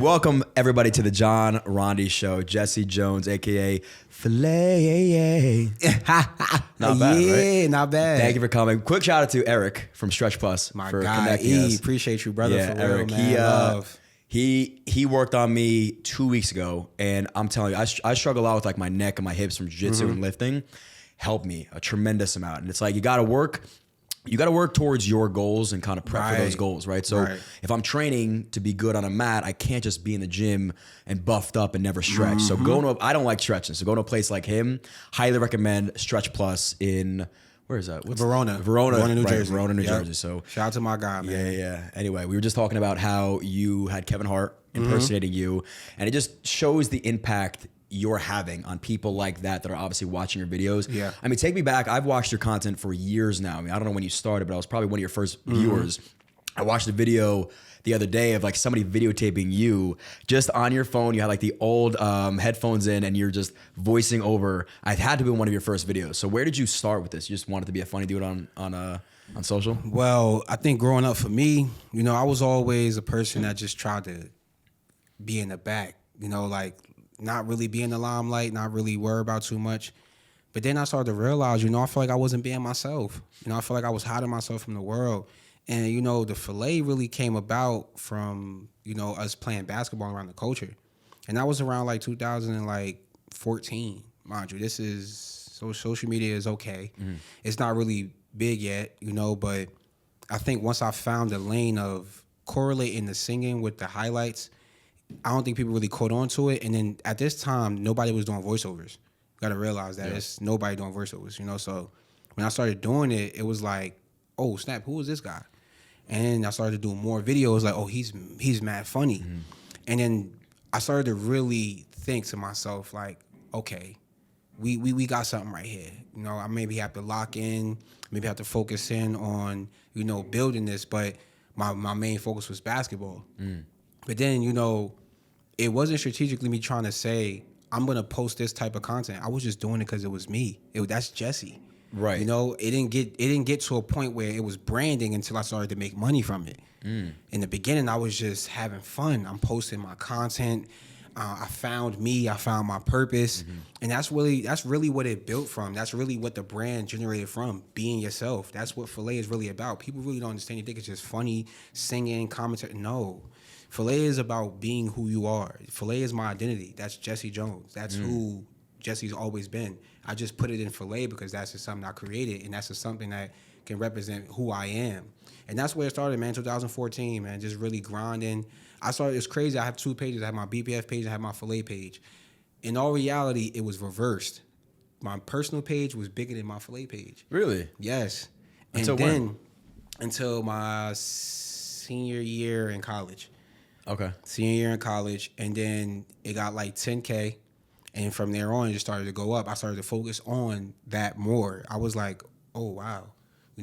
Welcome everybody to the John Rondi Show. Jesse Jones, aka Filayyyy. Not bad, yeah, right? not bad. Thank you for coming. Quick shout out to Eric from Stretch Plus My for guy, connecting us. appreciate you, brother. Yeah, for real, Eric. man. Love. He worked on me 2 weeks ago, and I'm telling you, I struggle a lot with like my neck and my hips from jiu-jitsu and lifting. Helped me a tremendous amount, and it's like you got to work towards your goals and kind of prep for those goals, right? So if I'm training to be good on a mat, I can't just be in the gym and buffed up and never stretch. So I don't like stretching. So going to a place like him, highly recommend Stretch Plus in, where is that? Verona, New Jersey. Verona, New Jersey. So shout out to my guy, man. Yeah. Anyway, we were just talking about how you had Kevin Hart impersonating you, and it just shows the impact you're having on people like that are obviously watching your videos. Yeah. I mean, take me back. I've watched your content for years now. I mean, I don't know when you started, but I was probably one of your first viewers. I watched a video the other day of like somebody videotaping you just on your phone. You had like the old headphones in and you're just voicing over. I had to be one of your first videos. So where did you start with this? You just wanted to be a funny dude on social? Well, I think growing up for me, I was always a person that just tried to be in the back, like not really be in the limelight, not really worry about too much. But then I started to realize, I feel like I wasn't being myself. I feel like I was hiding myself from the world. And, the Filayy really came about from, us playing basketball around the culture. And that was around like 2014, mind you. This is, so social media is okay. It's not really big yet, but I think once I found the lane of correlating the singing with the highlights, I don't think people really caught on to it. And then at this time, nobody was doing voiceovers. You got to realize that it's nobody doing voiceovers, So when I started doing it, it was like, oh, snap, who is this guy? And I started to do more videos like, oh, he's mad funny. And then I started to really think to myself like, okay, we got something right here. I maybe have to lock in, maybe have to focus in on, building this. But my main focus was basketball. But then, it wasn't strategically me trying to say, I'm going to post this type of content. I was just doing it because it was me. That's Jesse. Right. It didn't get to a point where it was branding until I started to make money from it. In the beginning, I was just having fun. I'm posting my content. I found me. I found my purpose. And that's really what it built from. That's really what the brand generated from, being yourself. That's what Filayy is really about. People really don't understand. You think it's just funny, singing, commentary. No. Filayy is about being who you are. Filayy is my identity. That's Jesse Jones. That's who Jesse's always been. I just put it in Filayy because that's just something I created, and that's just something that can represent who I am. And that's where it started, man, 2014, man, just really grinding. It's crazy. I have two pages. I have my BPF page. I have my Filayy page. In all reality, it was reversed. My personal page was bigger than my Filayy page. Really? Yes. Until and then, when? Until my senior year in college. Okay. Senior year in college, and then it got like 10K, and from there on, it just started to go up. I started to focus on that more. I was like, oh, wow.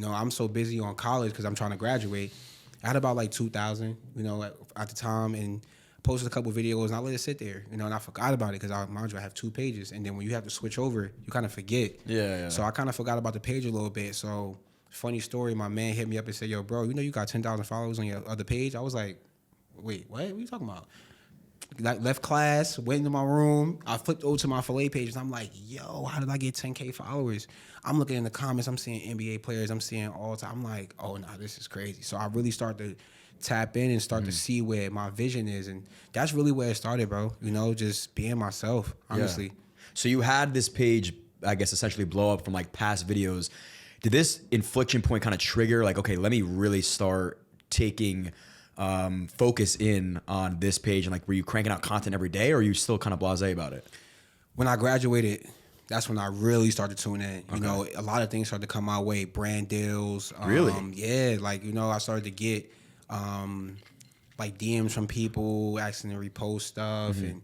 I'm so busy on college because I'm trying to graduate. I had about like 2,000, at the time, and posted a couple videos, and I let it sit there, and I forgot about it because, mind you, I have two pages, and then when you have to switch over, you kind of forget. Yeah. So I kind of forgot about the page a little bit. So, funny story, my man hit me up and said, yo, bro, you got 10,000 followers on your other page? I was like, wait, what are you talking about? Like, left class, went into my room. I flipped over to my Filayy page, and I'm like, yo, how did I get 10K followers? I'm looking in the comments. I'm seeing NBA players. I'm seeing all time. I'm like, oh, no, this is crazy. So I really start to tap in and start to see where my vision is. And that's really where it started, bro. Just being myself, honestly. Yeah. So you had this page, I guess, essentially blow up from like past videos. Did this inflection point kind of trigger like, okay, let me really start taking focus in on this page, and like, were you cranking out content every day, or are you still kind of blasé about it? When I graduated, that's when I really started tuning in. A lot of things started to come my way, brand deals. Really? Yeah, like, I started to get like DMs from people asking to repost stuff, and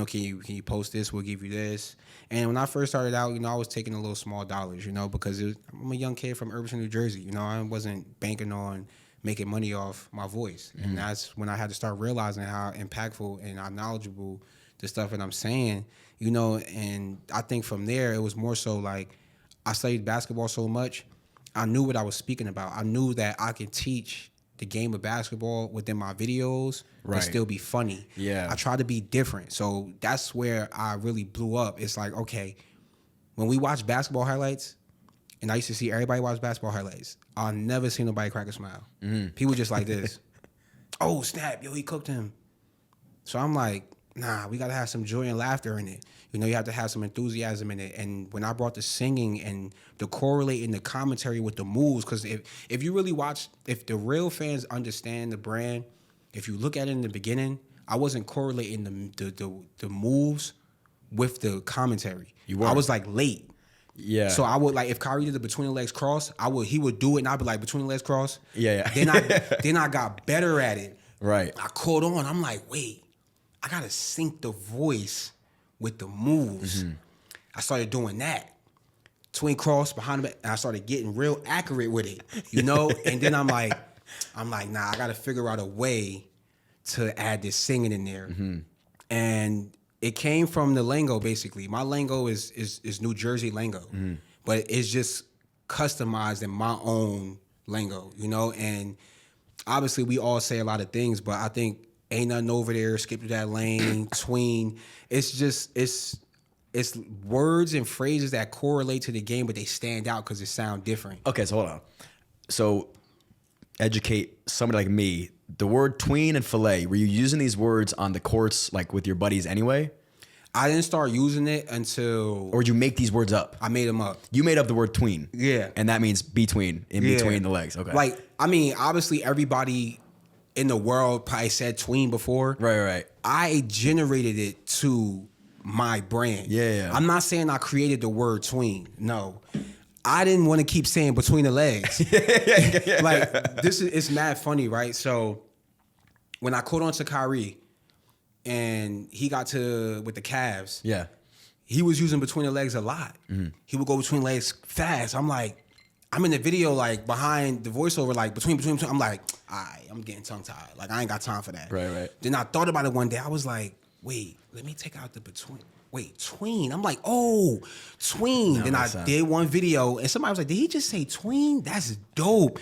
can you post this? We'll give you this. And when I first started out, I was taking a little small dollars, because I'm a young kid from Urban, New Jersey. I wasn't banking on making money off my voice. And that's when I had to start realizing how impactful and how knowledgeable the stuff that I'm saying, and I think from there, it was more so like I studied basketball so much, I knew what I was speaking about. I knew that I could teach the game of basketball within my videos and still be funny. Yeah. I try to be different. So that's where I really blew up. It's like, okay, when we watch basketball highlights, and I used to see everybody watch basketball highlights, I'll never see nobody crack a smile. People just like this. Oh, snap, yo, he cooked him. So I'm like, nah, we got to have some joy and laughter in it. You know, you have to have some enthusiasm in it. And when I brought the singing and the correlating the commentary with the moves, because if you really watch, if the real fans understand the brand, if you look at it in the beginning, I wasn't correlating the moves with the commentary. I was like late. Yeah. So I would like if Kyrie did the between the legs cross, he would do it and I'd be like between the legs cross. Yeah. Then I got better at it. Right. I caught on. I'm like, wait, I gotta sync the voice with the moves. I started doing that. Tween cross behind the back, and I started getting real accurate with it, you know? And then I'm like, nah, I gotta figure out a way to add this singing in there. And it came from the lingo, basically. My lingo is New Jersey lingo, but it's just customized in my own lingo, you know? And obviously we all say a lot of things, but I think ain't nothing over there, skip through that lane, tween. It's just, it's words and phrases that correlate to the game, but they stand out because it sound different. Okay, so hold on. So educate somebody like me. The word tween and fillet, were you using these words on the courts like with your buddies anyway? I didn't start using it until... Or did you make these words up? I made them up. You made up the word tween. Yeah. And that means between the legs. Okay. Like, I mean, obviously everybody in the world probably said tween before. Right. I generated it to my brand. Yeah. I'm not saying I created the word tween. No. I didn't want to keep saying between the legs. Like, it's mad funny, right? So when I caught on to Kyrie and he got with the Cavs, he was using between the legs a lot. He would go between legs fast. I'm like, I'm in the video, like, behind the voiceover, like, between. I'm like, I'm getting tongue-tied. Like, I ain't got time for that. Right. Then I thought about it one day. I was like, wait, let me take out the between. Wait, tween. I'm like, oh, tween. Then I did one video, and somebody was like, did he just say tween? That's dope.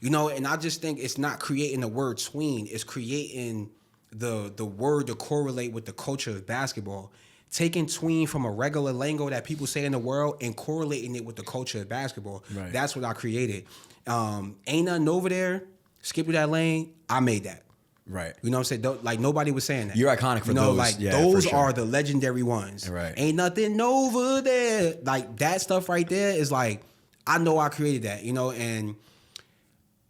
You know, and I just think it's not creating the word tween. It's creating the word to correlate with the culture of basketball. Taking tween from a regular lingo that people say in the world and correlating it with the culture of basketball. Right. That's what I created. Ain't nothing over there. Skip through that lane. I made that. Right. You know what I'm saying? Like, nobody was saying that. You're iconic for those. You know, like, those are the legendary ones. Right. Ain't nothing over there. Like, that stuff right there is like, I know I created that, you know, and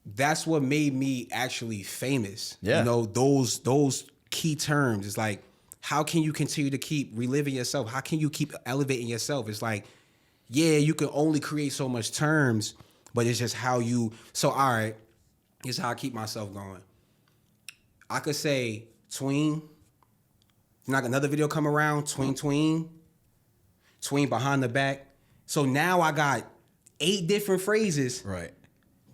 that's what made me actually famous. Yeah. You know, those key terms. It's like, how can you continue to keep reliving yourself? How can you keep elevating yourself? It's like, yeah, you can only create so much terms, but it's just how you... So, all right, here's how I keep myself going. I could say tween. Like another video come around, tween behind the back. So now I got 8 different phrases. Right.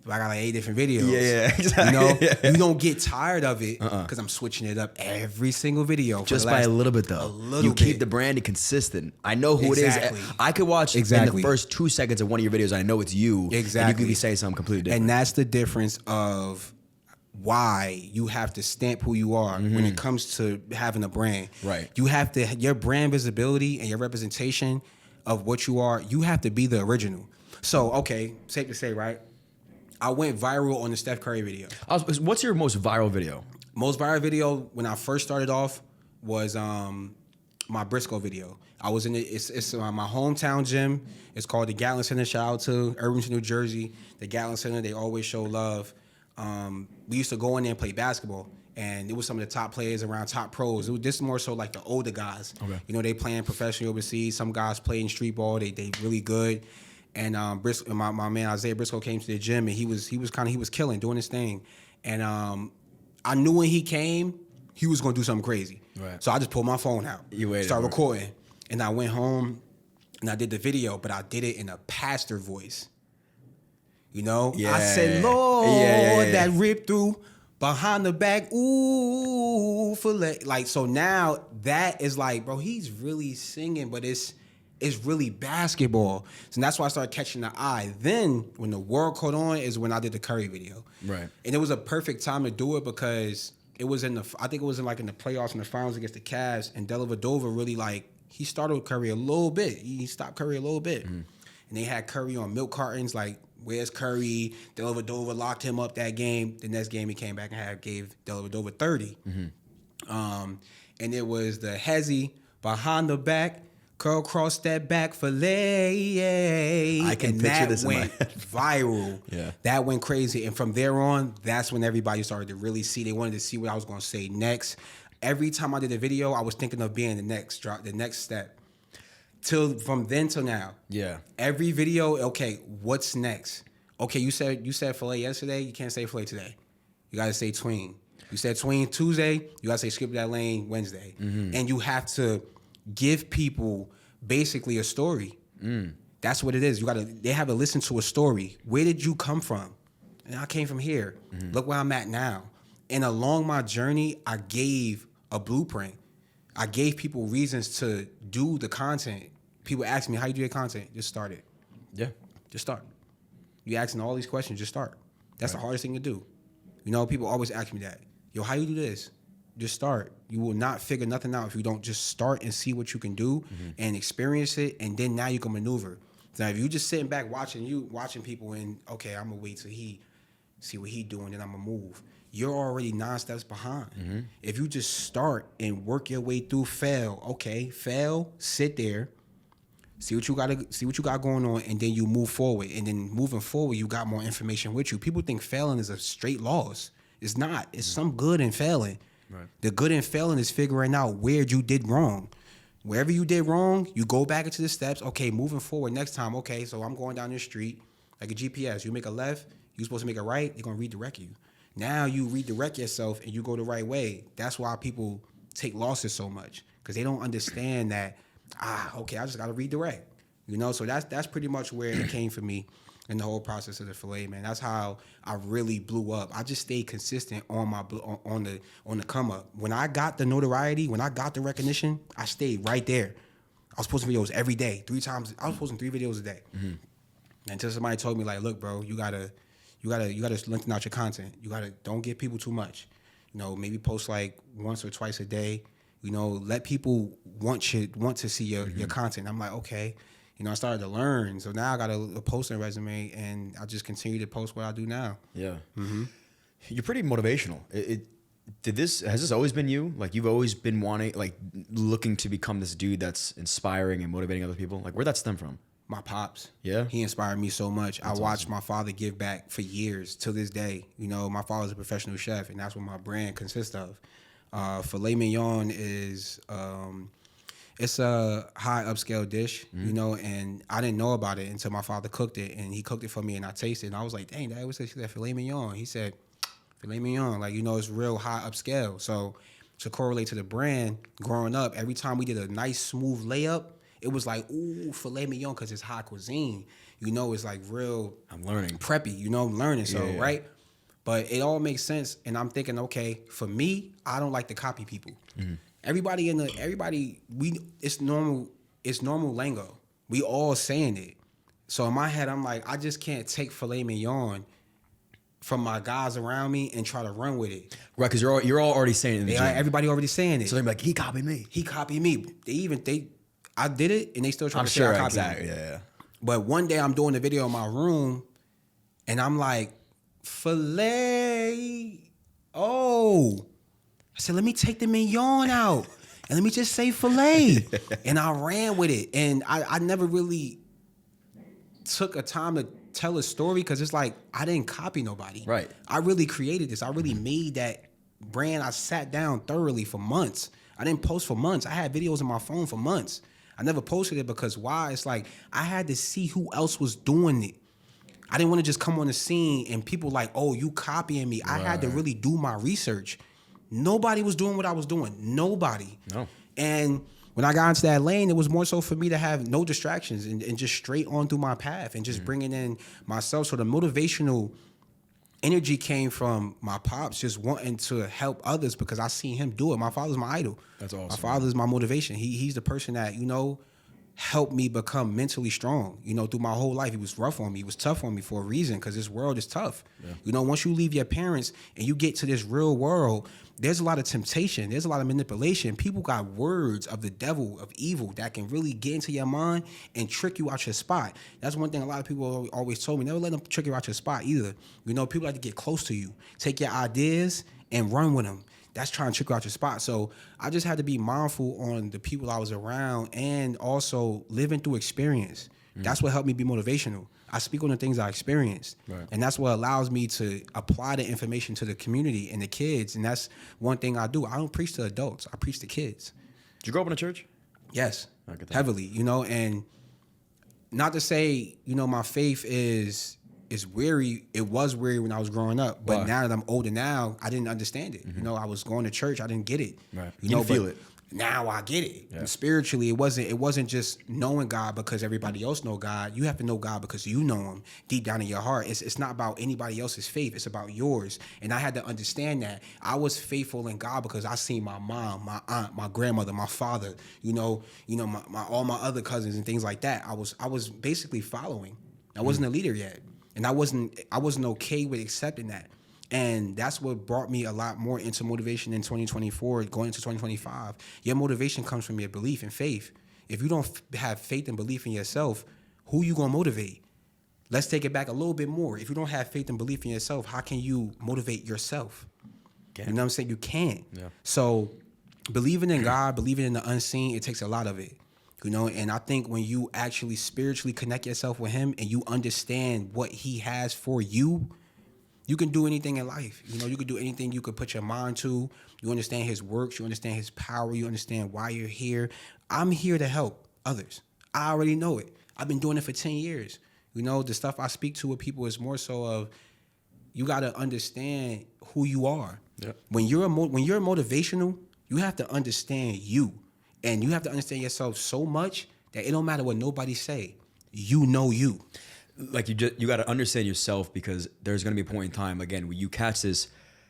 But I got like 8 different videos. Yeah, exactly. You know, you don't get tired of it because I'm switching it up every single video. Just by a little bit, though. A little you bit. keep the brand consistent. I know who it is. I could watch in the first 2 seconds of one of your videos. I know it's you. Exactly. And you could be saying something completely different. And that's the difference of why you have to stamp who you are when it comes to having a brand. Right. You have to, your brand visibility and your representation of what you are, you have to be the original. So, okay, safe to say, right? I went viral on the Steph Curry video. What's your most viral video? Most viral video when I first started off was my Briscoe video. I was in it's my hometown gym. It's called the Gatlin Center. Shout out to Irvington, New Jersey. The Gatlin Center, they always show love. We used to go in there and play basketball, and it was some of the top players around, top pros. This is more so like the older guys. Okay. You know, they playing professionally overseas. Some guys playing street ball. They really good. And my man Isaiah Briscoe came to the gym, and he was killing, doing his thing. And I knew when he came, he was gonna do something crazy. Right. So I just pulled my phone out, started recording, and I went home and I did the video, but I did it in a pastor voice. You know, I said, Lord, that rip through behind the back, ooh, fillet. Like, so now that is like, bro, he's really singing, but it's It's really basketball. So that's why I started catching the eye. Then when the world caught on is when I did the Curry video. Right. And it was a perfect time to do it because it was in I think it was in like in the playoffs and the finals against the Cavs, and Dellavedova really like, he started Curry a little bit. He stopped Curry a little bit. And they had Curry on milk cartons, like, where's Curry? Dellavedova locked him up that game. The next game he came back and gave Dellavedova 30. And it was the hezzy behind the back, curl cross that back, Filayyyy. I can and picture that this in my went head. viral. Yeah. That went crazy. And from there on, that's when everybody started to really see. They wanted to see what I was going to say next. Every time I did a video, I was thinking of being the next drop, the next step. From then till now. Yeah. Every video, okay, what's next? Okay, you said Filayy yesterday, you can't say Filayy today. You gotta say Tween. You said Tween Tuesday, you gotta say Skip That Lane Wednesday. And you have to give people basically a story. That's what it is. They have to listen to a story. Where did you come from? And I came from here. Look where I'm at now. And along my journey, I gave a blueprint. I gave people reasons to do the content. People ask me, how you do your content? Just start it. Yeah. Just start. You asking all these questions, just start. That's the hardest thing to do. You know, people always ask me that. Yo, how you do this? Just start. You will not figure nothing out if you don't just start and see what you can do and experience it, and then now you can maneuver. Now, if you just sitting back watching people and, okay, I'm going to wait till he see what he doing, then I'm going to move. You're already 9 steps behind. If you just start and work your way through, fail, sit there, see what you got going on, and then you move forward. And then moving forward, you got more information with you. People think failing is a straight loss. It's not. It's some good in failing. Right. The good in failing is figuring out where you did wrong. Wherever you did wrong, you go back into the steps. Okay, moving forward next time. Okay, so I'm going down this street like a GPS. You make a left, you're supposed to make a right. They're gonna redirect you. Now you redirect yourself and you go the right way. That's why people take losses so much, because they don't understand that. Okay, I just gotta redirect. You know, so that's pretty much where it came for me in the whole process of the Filayy, man. That's how I really blew up. I just stayed consistent on the come up. When I got the notoriety, when I got the recognition, I stayed right there. I was posting videos every day, 3 times. I was posting 3 videos a day. Until somebody told me, like, look, bro, you gotta lengthen out your content. Don't give people too much. You know, maybe post like once or twice a day. You know, let people want to see your content. I'm like, okay. You know, I started to learn. So now I got a posting resume, and I just continue to post what I do now. Yeah. You're pretty motivational. Has this always been you? Like, you've always been looking to become this dude that's inspiring and motivating other people? Like, where'd that stem from? My pops. Yeah? He inspired me so much. I watched awesome. my father give back for years to this day. You know, my father's a professional chef, and that's what my brand consists of. Filet mignon is it's a high upscale dish, you know, and I didn't know about it until my father cooked it, and he cooked it for me, and I tasted it, and I was like, dang, Dad, what's that filet mignon? He said, filet mignon, like, you know, it's real high upscale. So to correlate to the brand, growing up, every time we did a nice smooth layup, it was like, ooh, filet mignon, because it's high cuisine. You know, it's like real. I'm learning. Preppy, you know, I'm learning. So, Yeah. right? But it all makes sense. And I'm thinking, okay, for me, I don't like to copy people. It's normal lingo. We all saying it. So in my head, I'm like, I just can't take filet mignon from my guys around me and try to run with it. Right, because you're all already saying it in the gym. Everybody already saying it. So they're like, he copied me. He copied me. I did it, and they still try to say I copied exactly. me. Yeah. But one day I'm doing a video in my room, and I'm like, Filayy. Oh. I said, let me take the mignon out, and let me just say Filayy. And I ran with it. And I never really took a time to tell a story, because it's like, I didn't copy nobody. Right. I really created this. I really made that brand. I sat down thoroughly for months. I didn't post for months. I had videos on my phone for months. I never posted it because why? It's like, I had to see who else was doing it. I didn't want to just come on the scene and people like, oh, you copying me. I had to really do my research. Nobody was doing what I was doing. Nobody. No. And when I got into that lane, it was more so for me to have no distractions and just straight on through my path and just bringing in myself. So the motivational energy came from my pops just wanting to help others, because I seen him do it. My father's my idol. That's awesome. My father's my motivation. He's the person that, you know, helped me become mentally strong. You know, through my whole life, he was rough on me. He was tough on me for a reason, because this world is tough. Yeah. You know, once you leave your parents and you get to this real world, there's a lot of temptation. There's a lot of manipulation. People got words of the devil, of evil, that can really get into your mind and trick you out your spot. That's one thing a lot of people always told me. Never let them trick you out your spot either. You know, people like to get close to you, take your ideas and run with them. That's trying to trick you out your spot. So I just had to be mindful on the people I was around, and also living through experience. That's what helped me be motivational. I speak on the things I experienced. Right. And that's what allows me to apply the information to the community and the kids. And that's one thing I do. I don't preach to adults. I preach to kids. Did you grow up in a church? Yes, heavily, you know, and not to say, you know, my faith is weary. It was weary when I was growing up, but now that I'm older now, I didn't understand it. You know, I was going to church, I didn't get it. Right. You know, feel it. Now I get it. Yeah. And spiritually, it wasn't just knowing God because everybody else know God. You have to know God because you know him deep down in your heart. It's not about anybody else's faith. It's about yours. And I had to understand that. I was faithful in God because I seen my mom, my aunt, my grandmother, my father, my all my other cousins and things like that. I was basically following. I wasn't a leader yet. And I wasn't okay with accepting that. And that's what brought me a lot more into motivation in 2024, going into 2025. Your motivation comes from your belief and faith. If you don't have faith and belief in yourself, who you gonna motivate? Let's take it back a little bit more. If you don't have faith and belief in yourself, how can you motivate yourself? You know what I'm saying? You can't. Yeah. So believing in God, believing in the unseen, it takes a lot of it. You know, and I think when you actually spiritually connect yourself with him and you understand what he has for you, you can do anything in life. You know, you can do anything you could put your mind to. You understand his works. You understand his power. You understand why you're here. I'm here to help others. I already know it. I've been doing it for 10 years. You know, the stuff I speak to with people is more so of, you got to understand who you are. Yep. When you're motivational, you have to understand you. And you have to understand yourself so much that it don't matter what nobody say. You know you. Like you got to understand yourself, because there's going to be a point in time, again, where you catch this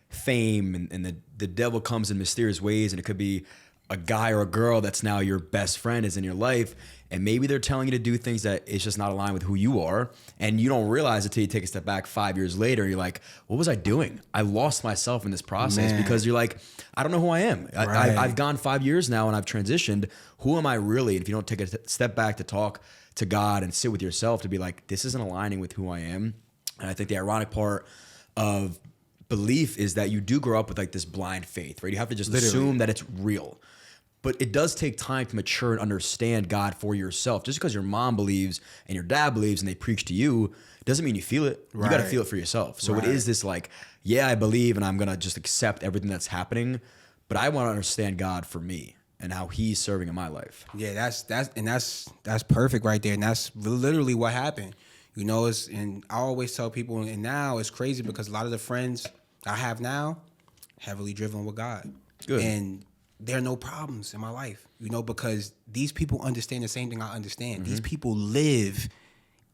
fame and the devil comes in mysterious ways, and it could be a guy or a girl that's now your best friend is in your life, and maybe they're telling you to do things that it's just not aligned with who you are, and you don't realize it till you take a step back 5 years later. You're like, what was I doing? I lost myself in this process. Man. Because you're like, I don't know who I am. Right. I've gone 5 years now and I've transitioned. Who am I really? And if you don't take a step back to talk to God and sit with yourself to be like, this isn't aligning with who I am. And I think the ironic part of belief is that you do grow up with like this blind faith, right? You have to just assume that it's real. But it does take time to mature and understand God for yourself. Just because your mom believes and your dad believes and they preach to you doesn't mean you feel it. Right. You got to feel it for yourself. So it is this like, yeah, I believe and I'm going to just accept everything that's happening, but I want to understand God for me and how he's serving in my life. Yeah, that's perfect right there. And that's literally what happened. You know, and I always tell people, and now it's crazy because a lot of the friends I have now, heavily driven with God. Good. And there are no problems in my life, you know, because these people understand the same thing I understand. Mm-hmm. These people live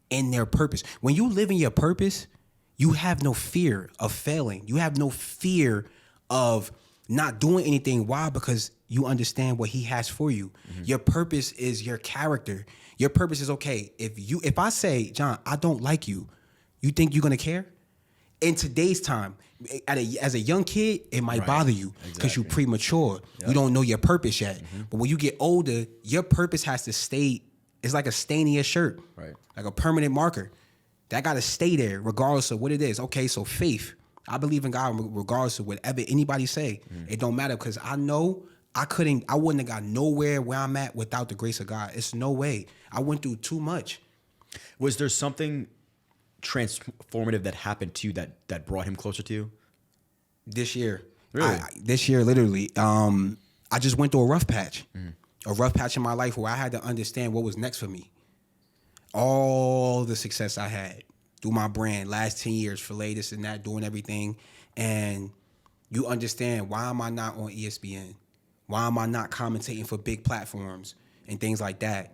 in their purpose. When you live in your purpose, you have no fear of failing. You have no fear of not doing anything. Why? Because you understand what he has for you. Mm-hmm. Your purpose is your character. Your purpose is, okay, if I say, John, I don't like you, you think you're going to care? In today's time, as a young kid, it might bother you because you're premature. Yep. You don't know your purpose yet. Mm-hmm. But when you get older, your purpose has to stay. It's like a stain in your shirt, right? Like a permanent marker. That got to stay there regardless of what it is. Okay, so faith. I believe in God regardless of whatever anybody say. It don't matter, because I know I wouldn't have got nowhere where I'm at without the grace of God. It's no way. I went through too much. Was there something transformative that happened to you that brought him closer to you? This year. Really? This year, literally. I just went through a rough patch. A rough patch in my life where I had to understand what was next for me. All the success I had through my brand, last 10 years, Filayyyy, this and that, doing everything. And you understand, why am I not on ESPN? Why am I not commentating for big platforms and things like that?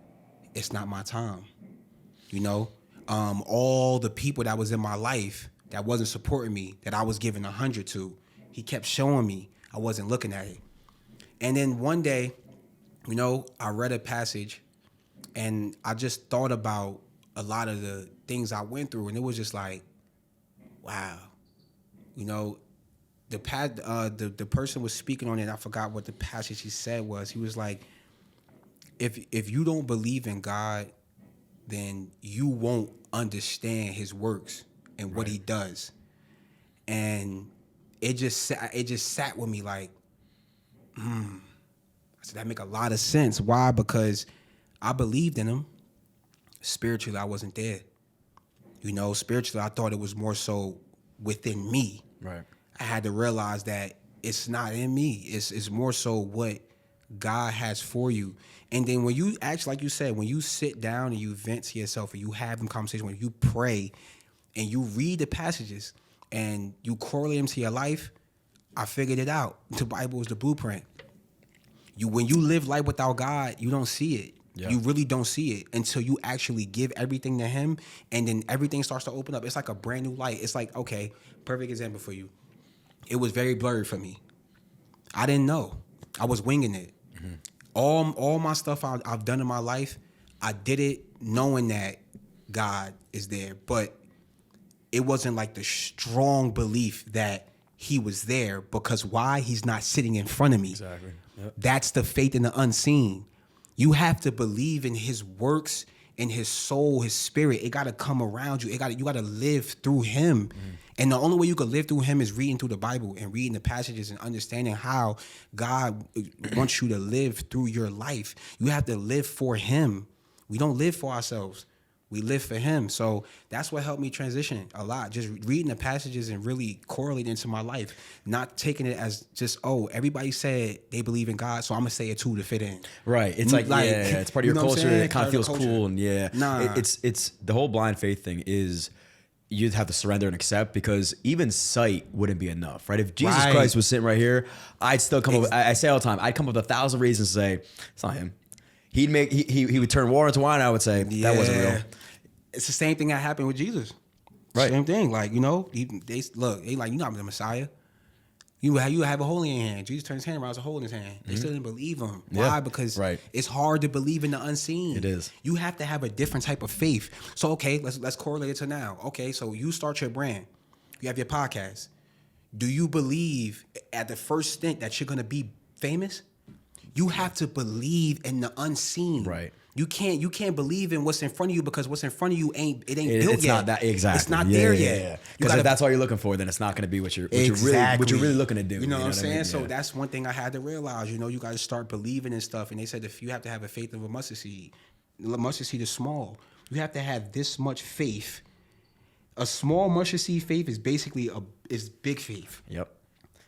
It's not my time, you know? All the people that was in my life that wasn't supporting me, that I was giving 100 to, he kept showing me I wasn't looking at it. And then one day, you know, I read a passage And I just thought about a lot of the things I went through, and it was just like, wow. You know, the person was speaking on it, and I forgot what the passage he said was. He was like, if you don't believe in God, then you won't understand his works and what he does. And it just sat with me like, I said, that make a lot of sense. Why? Because I believed in him. Spiritually, I wasn't there. You know, spiritually, I thought it was more so within me. Right. I had to realize that it's not in me. It's more so what God has for you. And then when you actually, like you said, when you sit down and you vent to yourself and you have them conversations, when you pray and you read the passages and you correlate them to your life, I figured it out. The Bible is the blueprint. When you live life without God, you don't see it. Yeah. You really don't see it until you actually give everything to him, and then everything starts to open up. It's like a brand new light. It's like, okay, perfect example for you. It was very blurry for me. I didn't know. I was winging it. Mm-hmm. All my stuff I've done in my life, I did it knowing that God is there, but it wasn't like the strong belief that he was there, because why? He's not sitting in front of me. Exactly. Yep. That's the faith in the unseen. You have to believe in his works, in his soul, his spirit. It got to come around you. You got to live through him. Mm. And the only way you can live through him is reading through the Bible and reading the passages and understanding how God wants you to live through your life. You have to live for him. We don't live for ourselves. We live for him. So that's what helped me transition a lot. Just reading the passages and really correlating into my life. Not taking it as just, oh, everybody said they believe in God, so I'm going to say it too to fit in. Right. It's like yeah, it's part of your culture. It kind of feels cool. And Nah. It's the whole blind faith thing is you'd have to surrender and accept, because even sight wouldn't be enough, right? If Jesus Christ was sitting right here, I'd still come up, I say all the time, I'd come up with 1,000 reasons to say, it's not him. He would turn water into wine. I would say that wasn't real. It's the same thing that happened with Jesus. Right. Same thing. Like, you know, they like, you're not the Messiah. You have a hole in your hand. Jesus turned his hand around, there's a hole in his hand. They still didn't believe him. Why? Yeah. Because right. It's hard to believe in the unseen. It is. You have to have a different type of faith. So okay, let's correlate it to now. Okay, so you start your brand. You have your podcast. Do you believe at the first stint that you're gonna be famous? You have to believe in the unseen. Right. You can't believe in what's in front of you, because what's in front of you ain't built yet. It's not that exactly. It's not there yet. Because if that's all you're looking for, then it's not going to be what you're really looking to do. You know what I'm saying? I mean? So that's one thing I had to realize. You know, you got to start believing in stuff. And they said if you have to have a faith of a mustard seed. The mustard seed is small. You have to have this much faith. A small mustard seed faith is basically is big faith. Yep.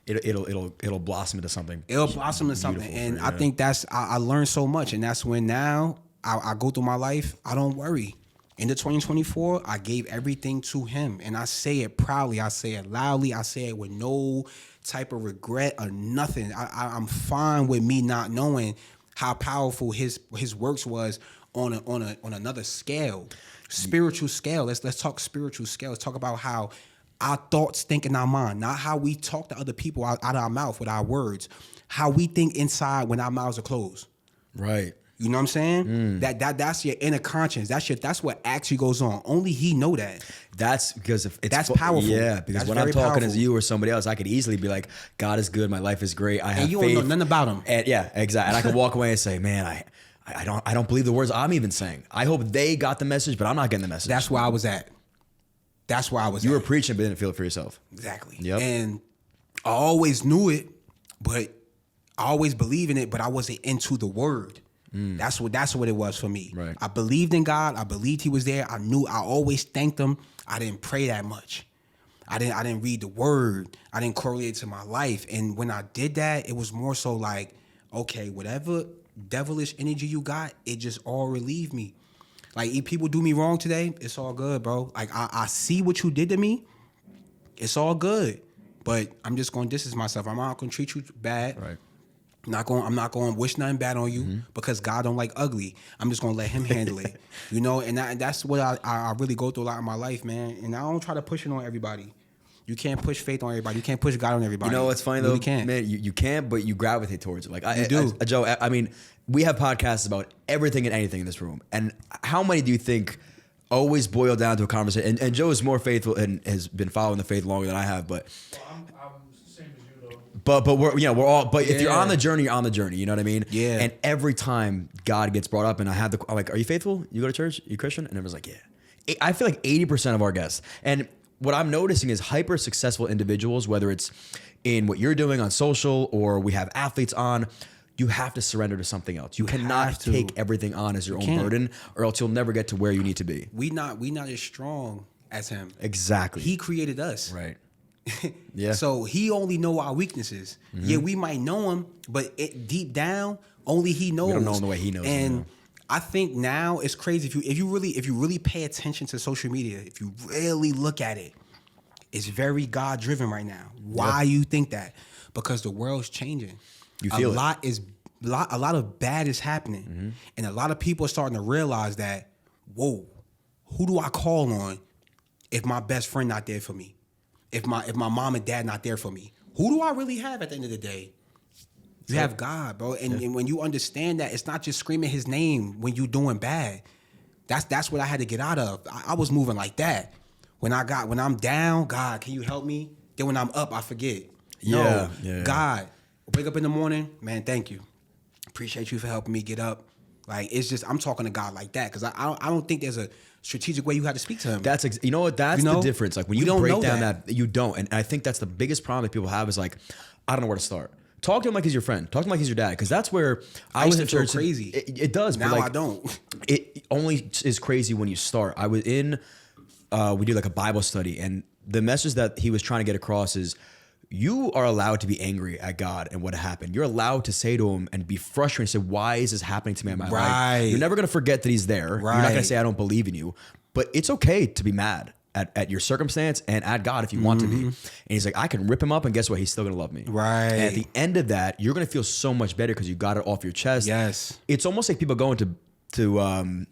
It'll blossom into something. It'll blossom into something, and I think that's I learned so much, and that's when now I go through my life. I don't worry. Into 2024, I gave everything to him, and I say it proudly. I say it loudly. I say it with no type of regret or nothing. I'm fine with me not knowing how powerful his works was on another scale, spiritual scale. Let's talk spiritual scale. Let's talk about how our thoughts think in our mind, not how we talk to other people out of our mouth with our words, how we think inside when our mouths are closed. Right. You know what I'm saying? That's your inner conscience. That's what actually goes on. Only he know that. That's because that's powerful. Yeah, because when I'm talking to you or somebody else, I could easily be like, God is good, my life is great, I have faith. And you don't know nothing about him. And yeah, exactly. And I can walk away and say, man, I don't believe the words I'm even saying. I hope they got the message, but I'm not getting the message. That's where I was at. You were preaching, but didn't feel it for yourself. Exactly. Yep. And I always knew it, but I always believed in it, but I wasn't into the word. That's what it was for me. Right. I believed in God. I believed he was there. I always thanked him. I didn't pray that much. I didn't read the word. I didn't correlate it to my life. And when I did that, it was more so like, okay, whatever devilish energy you got, it just all relieved me. Like, if people do me wrong today, it's all good, bro. Like, I see what you did to me. It's all good. But I'm just going to distance myself. I'm not going to treat you bad. Right. I'm not going to wish nothing bad on you because God don't like ugly. I'm just going to let him handle it. You know, and that's what I really go through a lot in my life, man. And I don't try to push it on everybody. You can't push faith on everybody. You can't push God on everybody. You know what's funny you though, really can't. man? You can't, but you gravitate towards it. Like You do. Joe. I mean, we have podcasts about everything and anything in this room, and how many do you think always boil down to a conversation? And Joe is more faithful and has been following the faith longer than I have, but. I'm same as you though. But we're all. But if you're Yeah. on the journey, you're on the journey. You know what I mean? Yeah. And every time God gets brought up, and I'm like, "Are you faithful? You go to church? You Christian?" And everyone's like, "Yeah." I feel like 80% of our guests, and what I'm noticing is hyper successful individuals, whether it's in what you're doing on social or we have athletes on, you have to surrender to something else. You cannot have to. take everything on as your own can't. burden, or else you'll never get to where you need to be. We not as strong as him. Exactly. He created us. Right. Yeah. So he only know our weaknesses. Yeah, we might know him, but deep down, only he knows. We don't know him the way he knows him, And no. I think now it's crazy if you really pay attention to social media, if you really look at it, it's very God driven right now. Why you think that? Because the world's changing. You feel it. A lot of bad is happening, and a lot of people are starting to realize that. Whoa, who do I call on if my best friend not there for me? If my mom and dad not there for me? Who do I really have at the end of the day? You have God, bro. And when you understand that, it's not just screaming his name when you doing bad. That's what I had to get out of. I was moving like that. When I'm down, God, can you help me? Then when I'm up, I forget. Yeah, No, yeah. God, wake up in the morning, man, thank you. Appreciate you for helping me get up. Like, it's just, I'm talking to God like that. Because I don't think there's a strategic way you have to speak to him. You know what? That's the difference. Like when you don't break know down that. that, you don't. And I think that's the biggest problem that people have is like, I don't know where to start. Talk to him like he's your friend. Talk to him like he's your dad. Because that's where I was used in to feel church. crazy. It does. Now but like, I don't. It only is crazy when you start. I was in, we did like a Bible study. And the message that he was trying to get across is, you are allowed to be angry at God and what happened. You're allowed to say to him and be frustrated and say, why is this happening to me in my Right. life? You're never going to forget that he's there. You're not going to Right. say, I don't believe in you. But it's okay to be mad at your circumstance and at God if you want to be. And he's like, I can rip him up and guess what? He's still going to love me. Right. And at the end of that, you're going to feel so much better because you got it off your chest. Yes. It's almost like people going to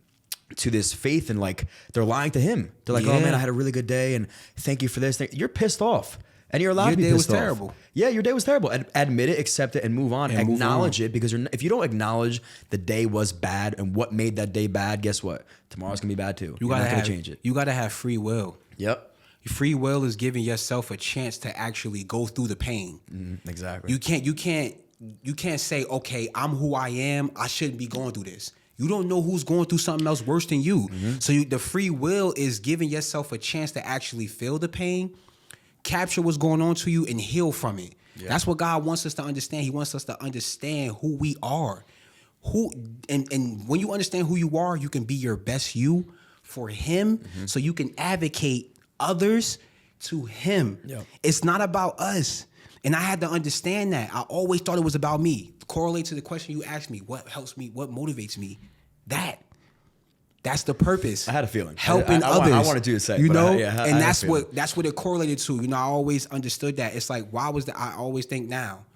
this faith and like they're lying to him. They're like, oh Yeah. man, I had a really good day and thank you for this. You're pissed off. And you're allowed Your to be day was pissed off. terrible. Yeah, your day was terrible. Admit it, accept it, and move on. And move Acknowledge on. it because if you don't acknowledge the day was bad and what made that day bad, guess what? Tomorrow's gonna be bad too. You're not gonna change it. You gotta have free will. Yep. Free will is giving yourself a chance to actually go through the pain. Exactly. You can't say, okay, I'm who I am. I shouldn't be going through this. You don't know who's going through something else worse than you. So the free will is giving yourself a chance to actually feel the pain, capture what's going on to you, and heal from it. Yeah. That's what God wants us to understand. He wants us to understand who we are. And when you understand who you are, you can be your best you for him. So you can advocate others to him. Yep. It's not about us. And I had to understand that. I always thought it was about me. Correlate to the question you asked me. What helps me? What motivates me? That's the purpose. I had a feeling. Helping I others. wanted you to say, you but know, I had and a that's feeling. what it correlated to. You know, I always understood that. It's like, why was that? I always think now,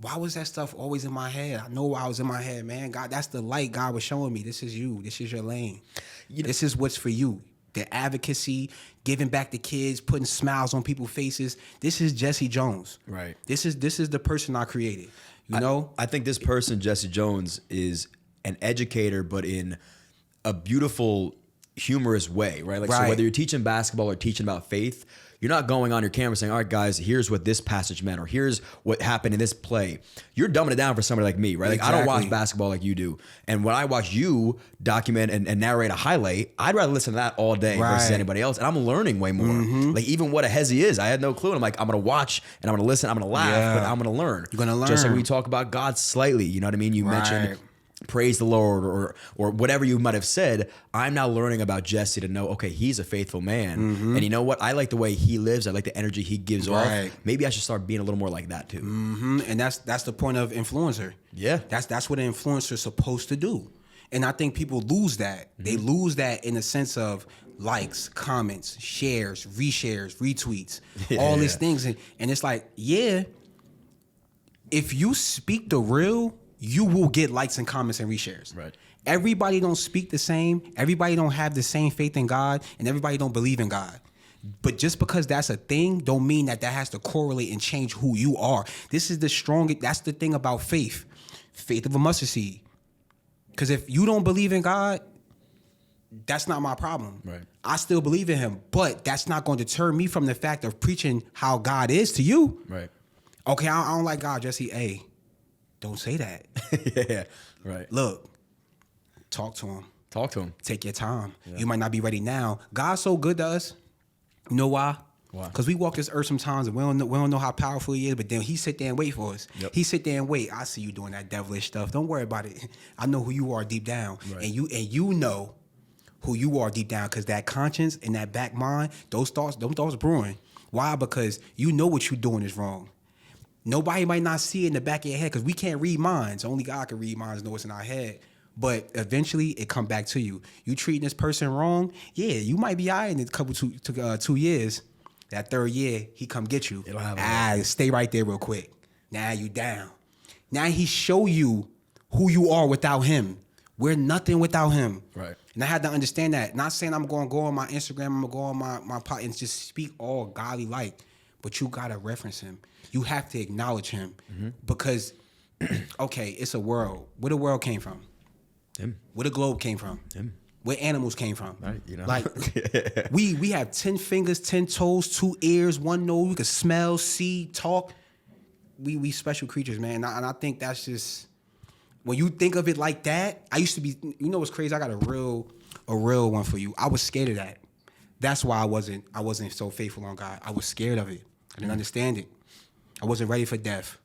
why was that stuff always in my head? I know why it was in my head, man. God, that's the light God was showing me. This is you. This is your lane. This is what's for you. The advocacy, giving back to kids, putting smiles on people's faces. This is Jesse Jones. Right. This is the person I created. You know? I think this person, Jesse Jones, is an educator, but in a beautiful, humorous way, right? Like, so Right. whether you're teaching basketball or teaching about faith, you're not going on your camera saying, all right, guys, here's what this passage meant, or here's what happened in this play. You're dumbing it down for somebody like me, right? Like, I don't watch Exactly. basketball like you do. And when I watch you document and narrate a highlight, I'd rather listen to that all day versus Right. anybody else. And I'm learning way more. Like, even what a hezzy is, I had no clue. And I'm like, I'm going to watch and I'm going to listen, I'm going to laugh, Yeah. but I'm going to learn. You're gonna Just like learn. we talk about God slightly, you know what I mean? You mentioned Right. praise the Lord or whatever you might have said. I'm now learning about Jesse to know, okay, he's a faithful man. And you know what? I like the way he lives. I like the energy he gives Right. off. Maybe I should start being a little more like that too. And that's the point of influencer. Yeah. That's what an influencer is supposed to do. And I think people lose that. They lose that in the sense of likes, comments, shares, reshares, retweets, all these things. And it's like, yeah, if you speak the real, you will get likes and comments and reshares. Right. Everybody don't speak the same. Everybody don't have the same faith in God, and everybody don't believe in God. But just because that's a thing don't mean that has to correlate and change who you are. This is the strongest. That's the thing about faith. Faith of a mustard seed. Because if you don't believe in God, that's not my problem. Right. I still believe in him. But that's not going to deter me from the fact of preaching how God is to you. Right. Okay, I don't like God, Jesse. Hey, don't say that. Yeah. Right. Look, talk to him. Talk to him. Take your time. Yeah. You might not be ready now. God's so good to us. You know why? Why? Because we walk this earth sometimes and we don't know how powerful he is, but then he sit there and wait for us. Yep. He sit there and wait. I see you doing that devilish stuff. Don't worry about it. I know who you are deep down. Right. And you know who you are deep down, because that conscience and that back mind, them thoughts brewing. Why? Because you know what you're doing is wrong. Nobody might not see it in the back of your head because we can't read minds. Only God can read minds and know what's in our head. But eventually, it come back to you. You treating this person wrong, yeah, you might be all right in a couple 2 years. That third year, he come get you. It'll happen. Stay right there real quick. Now you down. Now he show you who you are without him. We're nothing without him. Right. And I had to understand that. Not saying I'm going to go on my Instagram, I'm going to go on my pod and just speak all godly like, but you got to reference him. You have to acknowledge him because, okay, it's a world. Where the world came from? Him. Where the globe came from? Him. Where animals came from? Right, you know. Like, we have 10 fingers, 10 toes, 2 ears, 1 nose. We can smell, see, talk. We special creatures, man. And I think that's just, when you think of it like that, I used to be, you know what's crazy? I got a real one for you. I was scared of that. That's why I wasn't so faithful on God. I was scared of it. I didn't understand it. I wasn't ready for death.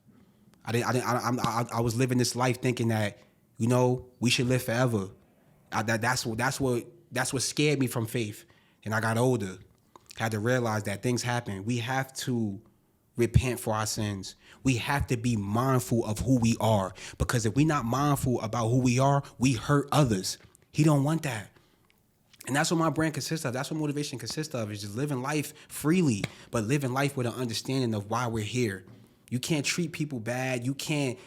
I was living this life thinking that, you know, we should live forever. That's what scared me from faith. And I got older. Had to realize that things happen. We have to repent for our sins. We have to be mindful of who we are. Because if we're not mindful about who we are, we hurt others. He don't want that. And that's what my brand consists of. That's what motivation consists of, is just living life freely, but living life with an understanding of why we're here. You can't treat people bad. You can't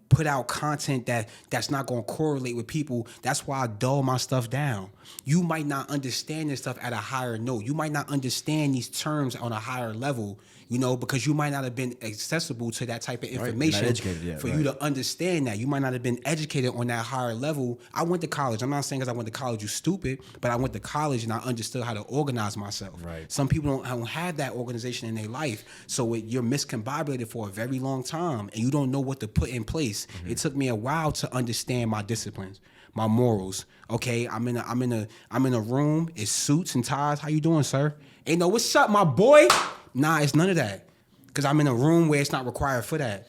put out content that's not going to correlate with people. That's why I dull my stuff down. You might not understand this stuff at a higher note. You might not understand these terms on a higher level, you know, because you might not have been accessible to that type of information for you to understand that. You might not have been educated on that higher level. I went to college. I'm not saying because I went to college, you stupid, but I went to college and I understood how to organize myself. Right. Some people don't have that organization in their life, so you're miscombobulated for a very long time, and you don't know what to put in place. It took me a while to understand my disciplines, my morals. Okay, I'm in a room. It's suits and ties. How you doing, sir? Ain't no what's up, my boy. Nah, it's none of that. Because I'm in a room where it's not required for that.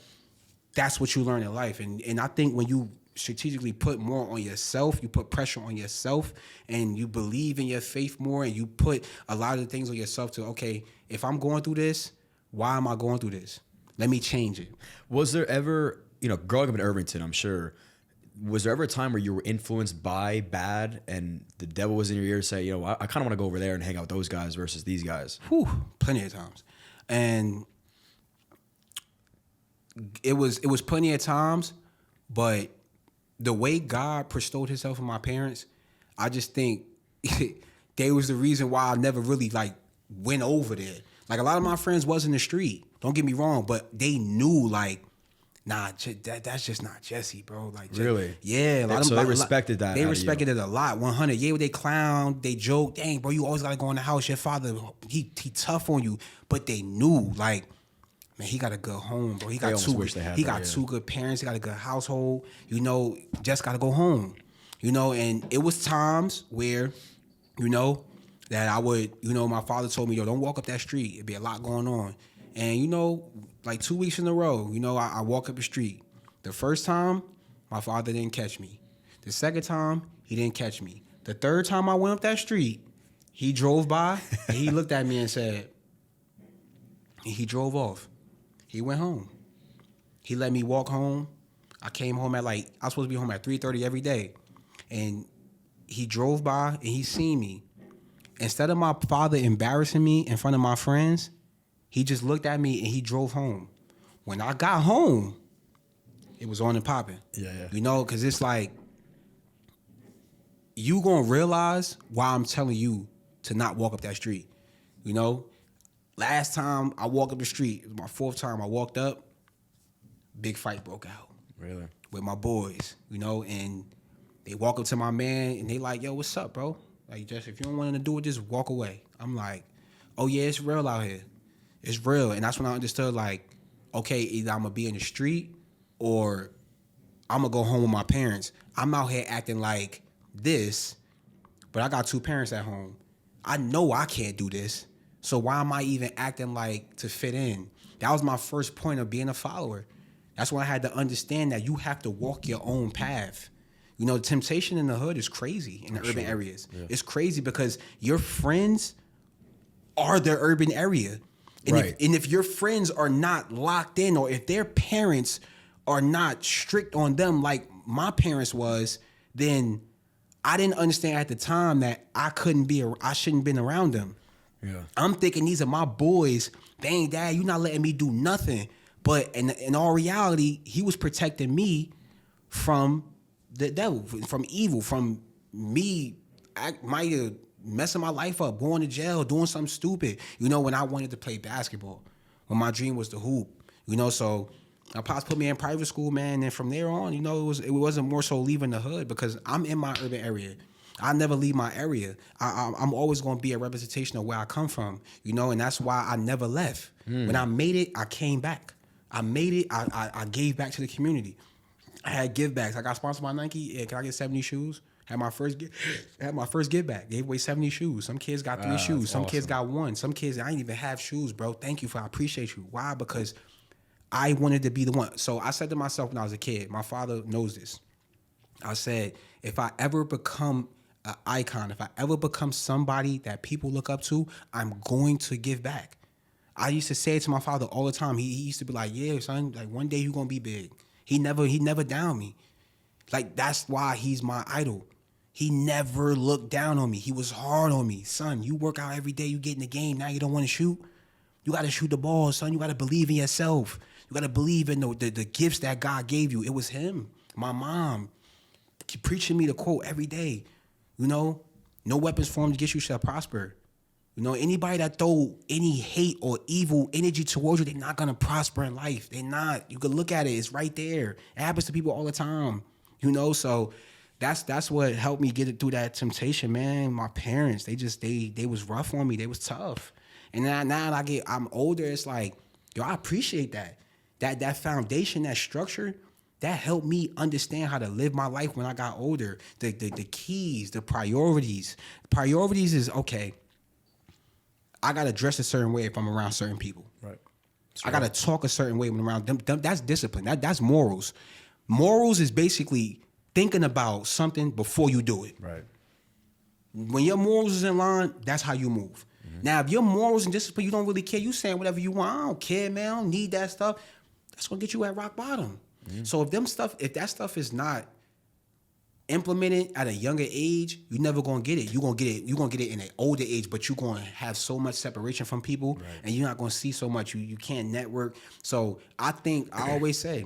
That's what you learn in life. And I think when you strategically put more on yourself, you put pressure on yourself, and you believe in your faith more, and you put a lot of the things on yourself to, okay, if I'm going through this, why am I going through this? Let me change it. Was there ever, you know, growing up in Irvington, I'm sure, was there ever a time where you were influenced by bad and the devil was in your ear to say, you know, I kind of want to go over there and hang out with those guys versus these guys? Whew, plenty of times. And it was plenty of times, but the way God bestowed himself on my parents, I just think they was the reason why I never really like went over there. Like a lot of my friends was in the street. Don't get me wrong, but they knew like, nah, that's just not Jesse, bro. Like, really? Yeah. They respected that. They respected it a lot. 100. Yeah, they clown, they joke. Dang, bro, you always gotta go in the house. Your father, he tough on you. But they knew, like, man, he got a good home, bro. He got two good parents. He got a good household. You know, just gotta go home. You know, and it was times where, you know, that I would, you know, my father told me, yo, don't walk up that street. It'd be a lot going on. And, you know, like 2 weeks in a row, you know, I walk up the street. The first time, my father didn't catch me. The second time, he didn't catch me. The third time I went up that street, he drove by, and he looked at me and said, and he drove off. He went home. He let me walk home. I came home at I was supposed to be home at 3:30 every day. And he drove by, and he seen me. Instead of my father embarrassing me in front of my friends, he just looked at me and he drove home. When I got home, it was on and popping. Yeah. You know, because it's like, you gonna realize why I'm telling you to not walk up that street. You know, last time I walked up the street, it was my 4th time I walked up, big fight broke out. Really? With my boys, you know, and they walk up to my man and they like, yo, what's up, bro? Like, just if you don't want to do it, just walk away. I'm like, oh yeah, it's real out here. It's real. And that's when I understood, like, okay, either I'm going to be in the street or I'm going to go home with my parents. I'm out here acting like this, but I got 2 parents at home. I know I can't do this. So why am I even acting like to fit in? That was my first point of being a follower. That's when I had to understand that you have to walk your own path. You know, the temptation in the hood is crazy in the urban areas. Yeah. It's crazy because your friends are the urban area. And, right. if your friends are not locked in, or if their parents are not strict on them like my parents was, then I didn't understand at the time that I shouldn't have been around them. Yeah. I'm thinking these are my boys. Dang, Dad, you're not letting me do nothing. But in all reality, he was protecting me from the devil, from evil, from me might have messing my life up, going to jail, doing something stupid. You know, when I wanted to play basketball, when my dream was to hoop. You know, so my pops put me in private school, man. And from there on, you know, it wasn't more so leaving the hood because I'm in my urban area. I never leave my area. I'm always going to be a representation of where I come from, you know, and that's why I never left. When I made it, I came back. I made it. I gave back to the community. I had give backs. I got sponsored by Nike. Yeah, can I get 70 shoes? Had my first give back. Gave away 70 shoes. Some kids got 3 shoes. Some kids got 1. Some kids, I didn't even have shoes, bro. Thank you I appreciate you. Why? Because I wanted to be the one. So I said to myself when I was a kid, my father knows this. I said, if I ever become an icon, if I ever become somebody that people look up to, I'm going to give back. I used to say it to my father all the time. He used to be like, yeah, son, like one day you're going to be big. He never downed me. Like, that's why he's my idol. He never looked down on me. He was hard on me. Son, you work out every day, you get in the game, now you don't want to shoot? You got to shoot the ball, son. You got to believe in yourself. You got to believe in the gifts that God gave you. It was him, my mom, preaching me the quote every day. You know, no weapons formed against you shall prosper. You know, anybody that throw any hate or evil energy towards you, they're not going to prosper in life. They're not. You can look at it. It's right there. It happens to people all the time. You know, so that's what helped me get it through that temptation, man. My parents, they was rough on me. They was tough. And now I'm older, it's like, yo, I appreciate that. That foundation, that structure, that helped me understand how to live my life when I got older. The keys, the priorities. Priorities is, okay, I got to dress a certain way if I'm around certain people. Right. I got to talk a certain way when I'm around them. That's discipline. That's morals. Morals is basically thinking about something before you do it. Right. When your morals is in line, that's how you move. Mm-hmm. Now, if your morals and discipline, you don't really care, you saying whatever you want, I don't care, man, I don't need that stuff, that's going to get you at rock bottom. Mm-hmm. So if that stuff is not implemented at a younger age, you're never going to get it. You're going to get it in an older age, but you're going to have so much separation from people, right, and you're not going to see so much. You can't network. So I always say,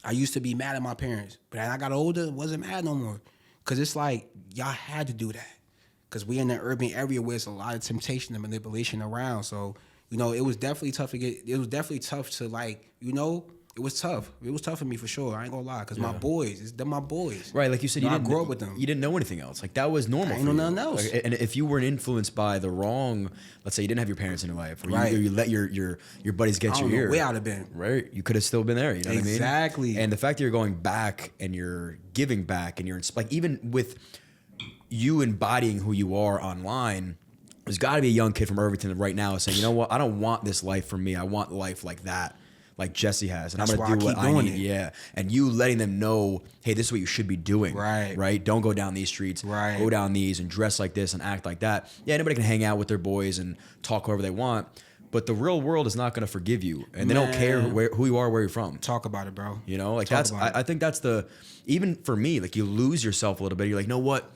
I used to be mad at my parents, but as I got older, wasn't mad no more. Because it's like, y'all had to do that. Because we in the urban area where there's a lot of temptation and manipulation around. So, you know, it was definitely tough to like, you know, it was tough. It was tough for me for sure. I ain't gonna lie. Because my boys, they're my boys. Right, like you said, I grew up with them. You didn't know anything else. Like, that was normal. I ain't know nothing else. Like, and if you weren't influenced by the wrong, let's say you didn't have your parents in your life, or right, you let your buddies get you here. Where I'd have been. Right, you could have still been there. You know what I mean? Exactly. And the fact that you're going back and you're giving back and you're like, even with you embodying who you are online, there's got to be a young kid from Irvington right now saying, you know what, I don't want this life for me. I want life like that, like Jesse has, and that's I'm gonna do what I need. It. Yeah, and you letting them know, hey, this is what you should be doing. Right. Don't go down these streets. Right. Go down these and dress like this and act like that. Yeah, anybody can hang out with their boys and talk however they want, but the real world is not gonna forgive you, and they don't care who you are, where you're from. Talk about it, bro. You know, like I think that's even for me, like you lose yourself a little bit. You're like, you know what?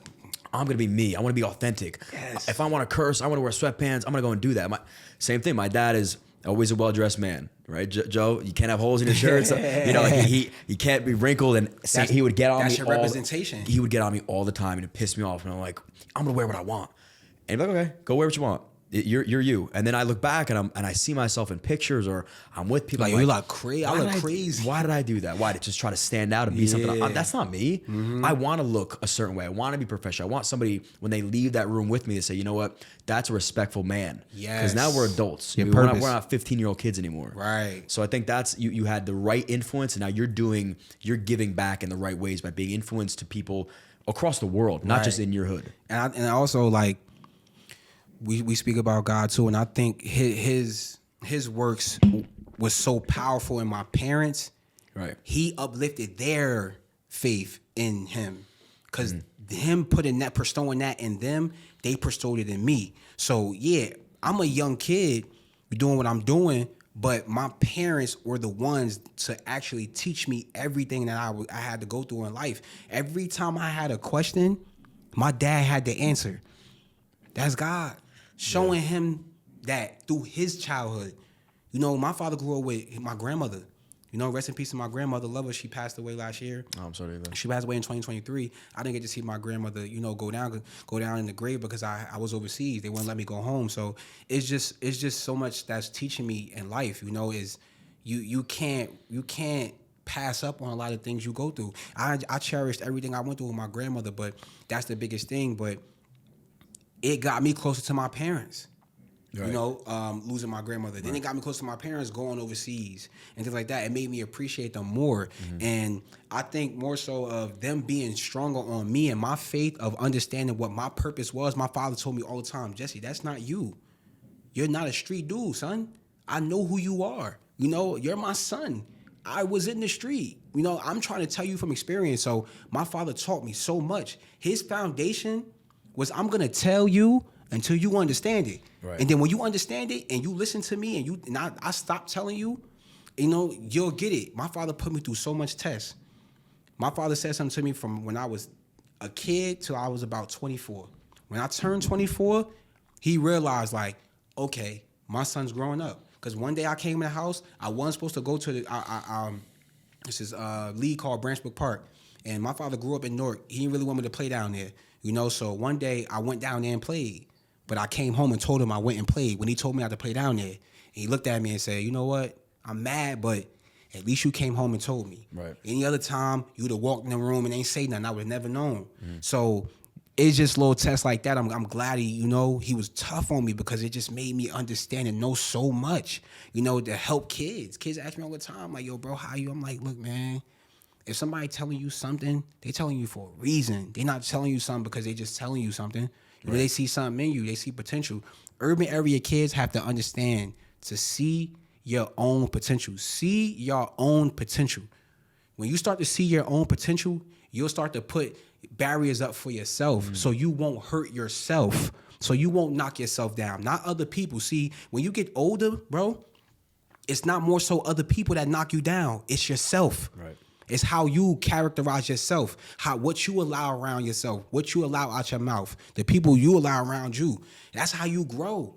I'm going to be me. I want to be authentic. Yes. If I want to curse, I want to wear sweatpants, I'm going to go and do that. Same thing. My dad is always a well-dressed man, right? Joe, you can't have holes in your shirts. You know, he can't be wrinkled, and he would get on me. That's your representation. He would get on me all the time, and it pissed me off. And I'm like, I'm going to wear what I want. And he'd be like, okay, go wear what you want. You're you. And then I look back and I see myself in pictures or I'm with people. Like, I'm you're like crazy. I why look did crazy. Why did I do that? Why did I just try to stand out and be something? That's not me. I want to look a certain way. I want to be professional. I want somebody when they leave that room with me to say, you know what? That's a respectful man. Yes. Because now we're adults. Your we're purpose. not 15-year-old kids anymore. Right. So I think that's you had the right influence and now you're giving back in the right ways by being influenced to people across the world, not just in your hood. And I also like we speak about God too, and I think his works was so powerful in my parents. Right. He uplifted their faith in him, because him bestowing that in them, they bestowed it in me. So yeah, I'm a young kid doing what I'm doing, but my parents were the ones to actually teach me everything that I had to go through in life. Every time I had a question, my dad had the answer. That's God showing him that through his childhood. You know, my father grew up with my grandmother. You know, rest in peace to my grandmother. Love her. She passed away last year. Oh, I'm sorry to hear that. She passed away in 2023. I didn't get to see my grandmother, you know, go down in the grave because I was overseas. They wouldn't let me go home. So it's just so much that's teaching me in life. You know, is you can't pass up on a lot of things you go through. I cherished everything I went through with my grandmother, but that's the biggest thing. But it got me closer to my parents. Right. You know, losing my grandmother. Then it got me close to my parents going overseas and things like that. It made me appreciate them more. And I think more so of them being stronger on me and my faith of understanding what my purpose was. My father told me all the time, Jesse, that's not you. You're not a street dude, son. I know who you are. You know, you're my son. I was in the street. You know, I'm trying to tell you from experience. So my father taught me so much. His foundation was, I'm going to tell you until you understand it. Right. And then when you understand it and you listen to me and I stop telling you, you know, you'll get it. My father put me through so much tests. My father said something to me from when I was a kid till I was about 24. When I turned 24, he realized like, okay, my son's growing up. Because one day I came in the house, I wasn't supposed to go to this is a league called Branchbrook Park. And my father grew up in Newark. He didn't really want me to play down there. You know, so one day I went down there and played. But I came home and told him I went and played when he told me I had to play down there. And he looked at me and said, you know what? I'm mad, but at least you came home and told me. Right. Any other time, you would have walked in the room and ain't say nothing. I would have never known. So it's just little tests like that. I'm glad he was tough on me because it just made me understand and know so much, you know, to help kids. Kids ask me all the time, like, yo, bro, how you? I'm like, look, man, if somebody telling you something, they telling you for a reason. They not telling you something because they just telling you something. You know, they see something in you. They see potential. Urban area kids have to understand to see your own potential. See your own potential. When you start to see your own potential, you'll start to put barriers up for yourself so you won't hurt yourself. So you won't knock yourself down. Not other people. See, when you get older, bro, it's not more so other people that knock you down. It's yourself. Right. It's how you characterize yourself, what you allow around yourself, what you allow out your mouth, the people you allow around you. That's how you grow.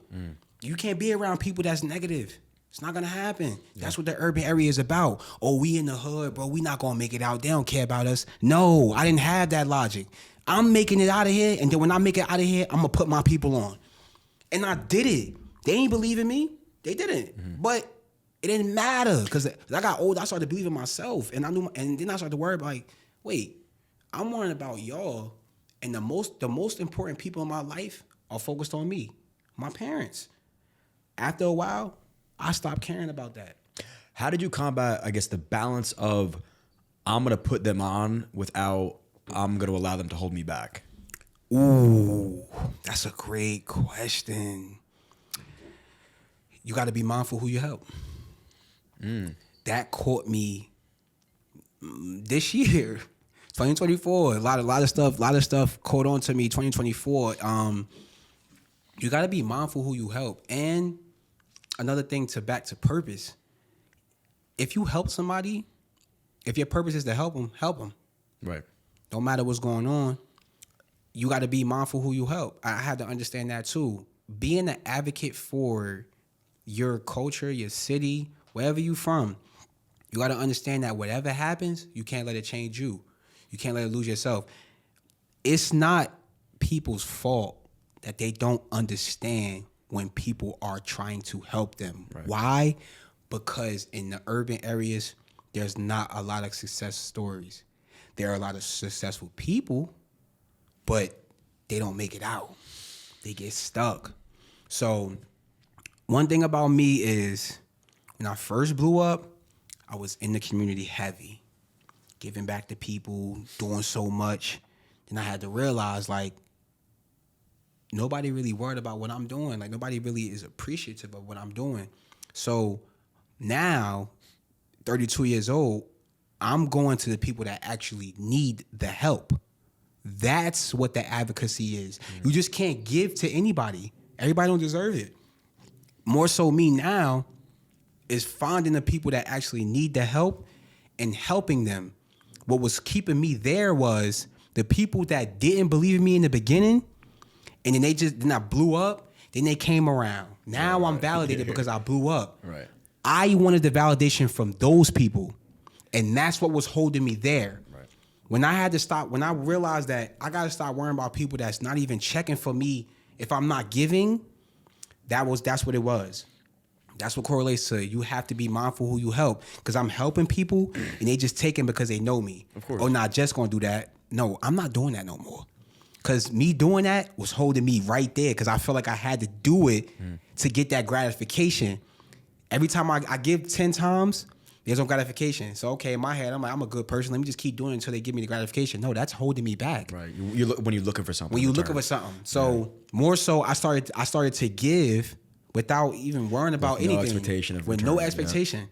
You can't be around people that's negative. It's not gonna happen. Yeah. That's what the urban area is about. Oh, we in the hood, bro. We not gonna make it out. They don't care about us. No, I didn't have that logic. I'm making it out of here, and then when I make it out of here, I'm gonna put my people on. And I did it. They ain't believe in me. They didn't. But it didn't matter because I got old. I started to believe in myself, and and then I started to worry about, like, wait, I'm worrying about y'all, and the most important people in my life are focused on me, my parents. After a while, I stopped caring about that. How did you combat, I guess, the balance of I'm gonna put them on without I'm gonna allow them to hold me back? Ooh, that's a great question. You got to be mindful who you help. That caught me this year, 2024. A lot of stuff caught on to me. 2024. You got to be mindful who you help. And another thing back to purpose. If you help somebody, if your purpose is to help them. Right. Don't matter what's going on. You got to be mindful who you help. I had to understand that too. Being an advocate for your culture, your city, wherever you from, you got to understand that whatever happens, you can't let it change you. You can't let it lose yourself. It's not people's fault that they don't understand when people are trying to help them. Right. Why? Because in the urban areas, there's not a lot of success stories. There are a lot of successful people, but they don't make it out. They get stuck. So one thing about me is when I first blew up, I was in the community heavy, giving back to people, doing so much. Then I had to realize, like, nobody really worried about what I'm doing. Like, nobody really is appreciative of what I'm doing. So now, 32 years old, I'm going to the people that actually need the help. That's what the advocacy is. Mm-hmm. You just can't give to anybody. Everybody don't deserve it. More so me now is finding the people that actually need the help and helping them. What was keeping me there was the people that didn't believe in me in the beginning, and then I blew up, then they came around. Now I'm validated because I blew up. Right. I wanted the validation from those people, and that's what was holding me there. Right. When I realized that I got to stop worrying about people that's not even checking for me if I'm not giving, that's what it was. That's what correlates to you have to be mindful who you help, because I'm helping people and they just taking because they know me. Of course. Oh, not just gonna do that. No, I'm not doing that no more. Because me doing that was holding me right there, because I felt like I had to do it to get that gratification. Every time I give 10 times, there's no gratification. So, okay, in my head, I'm like, I'm a good person. Let me just keep doing it until they give me the gratification. No, that's holding me back. Right. When you're looking for something. When you're looking for something. So, more so, I started to give without even worrying about anything. No expectation of with return, no expectation. Yeah.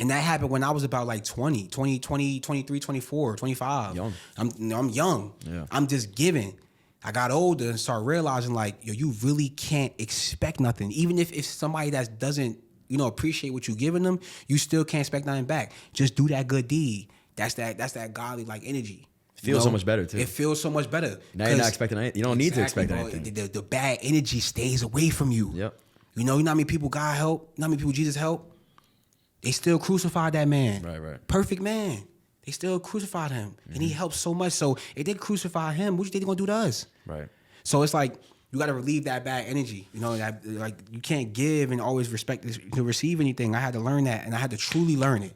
And that happened when I was about like 20, 23, 24, 25. Young. I'm young. Yeah. I'm just giving. I got older and started realizing, like, yo, you really can't expect nothing. Even if somebody that doesn't, appreciate what you're giving them, you still can't expect nothing back. Just do that good deed. That's that godly like energy. It feels so much better too. It feels so much better. Now you're not expecting anything. You don't need to expect anything. The bad energy stays away from you. Yep. You know how many people God helped? You know how many people Jesus helped? They still crucified that man. Right. Perfect man. They still crucified him. Mm-hmm. And he helped so much. So if they crucify him, what do you think they're going to do to us? Right. So it's like, you got to relieve that bad energy. That, like, you can't give and always expect to receive anything. I had to learn that, and I had to truly learn it.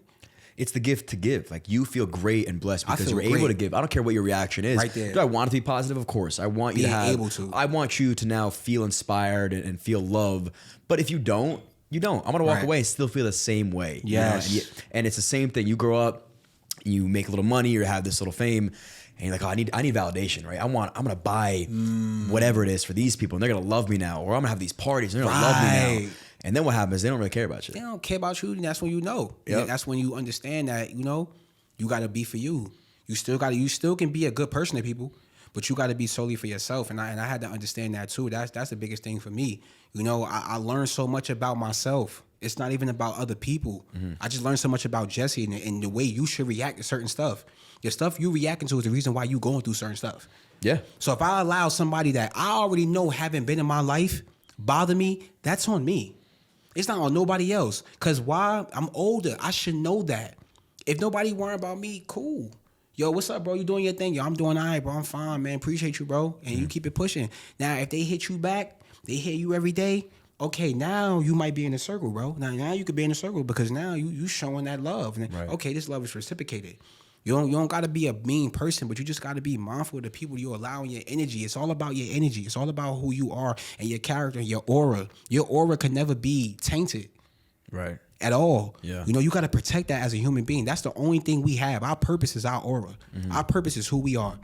It's the gift to give. Like, you feel great and blessed because you're great. able to give. I don't care what your reaction is. Right there. Do I want it to be positive? Of course. I want you able to. I want you to now feel inspired and feel love. But if you don't, you don't. I'm going to walk away and still feel the same way. Yes. And it's the same thing. You grow up, you make a little money, or have this little fame, and you're like, oh, I need validation, right? I'm gonna buy whatever it is for these people, and they're gonna love me now, or I'm gonna have these parties, and they're gonna love me now. And then what happens? They don't really care about you. They don't care about you, and that's when you know. Yep. That's when you understand that, you gotta be for you. You still can be a good person to people, but you gotta be solely for yourself. And I had to understand that too. That's the biggest thing for me. I learned so much about myself. It's not even about other people. Mm-hmm. I just learned so much about Jesse and the way you should react to certain stuff. The stuff you reacting to is the reason why you going through certain stuff. Yeah. So if I allow somebody that I already know haven't been in my life bother me, that's on me. It's not on nobody else. Because why? I'm older. I should know that. If nobody worrying about me, cool. Yo, what's up, bro? You doing your thing? Yo, I'm doing all right, bro. I'm fine, man. Appreciate you, bro. And you keep it pushing. Now, if they hit you back, they hit you every day, okay, now you might be in a circle, bro. Now you could be in a circle because now you showing that love. And okay, this love is reciprocated. You don't got to be a mean person, but you just got to be mindful of the people you allow in your energy. It's all about your energy. It's all about who you are and your character and your aura. Your aura can never be tainted. Right. At all. Yeah. You got to protect that as a human being. That's the only thing we have. Our purpose is our aura. Mm-hmm. Our purpose is who we are.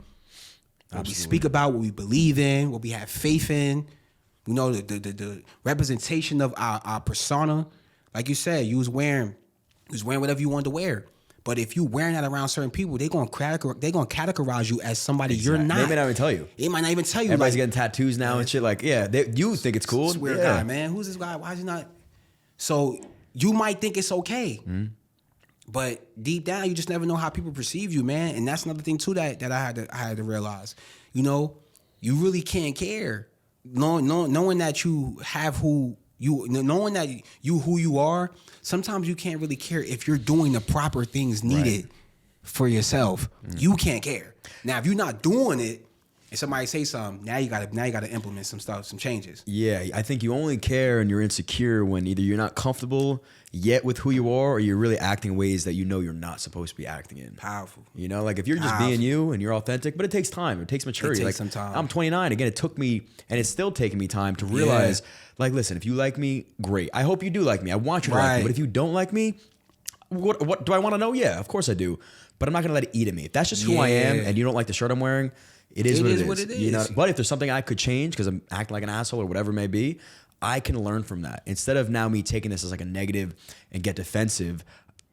What we speak about, what we believe in, what we have faith in. The representation of our persona. Like you said, you was wearing whatever you wanted to wear. But if you wearing that around certain people, they're gonna categorize you as somebody you're not. They may not even tell you. They might not even tell you. Everybody's getting tattoos now and shit. Like, you think it's cool. This weird guy, man. Who's this guy? Why is he not? So you might think it's okay, but deep down, you just never know how people perceive you, man. And that's another thing too that I had to realize. You really can't care. Knowing that you have knowing that who you are, sometimes you can't really care if you're doing the proper things needed for yourself. You can't care. Now, if you're not doing it, and somebody say something, now you gotta implement some stuff, some changes. Yeah, I think you only care and you're insecure when either you're not comfortable yet with who you are, or you're really acting ways that you know you're not supposed to be acting in. Powerful. You know, like if you're just being you and you're authentic, but it takes time. It takes maturity. It takes like some time. I'm 29. Again, it took me, and it's still taking me time to realize, like, listen, if you like me, great. I hope you do like me. I want you to like me. But if you don't like me, what do I want to know? Yeah, of course I do. But I'm not gonna let it eat at me. If that's just who I am, and you don't like the shirt I'm wearing, it is what it is. You know, but if there's something I could change because I'm acting like an asshole or whatever it may be, I can learn from that. Instead of now me taking this as like a negative and get defensive,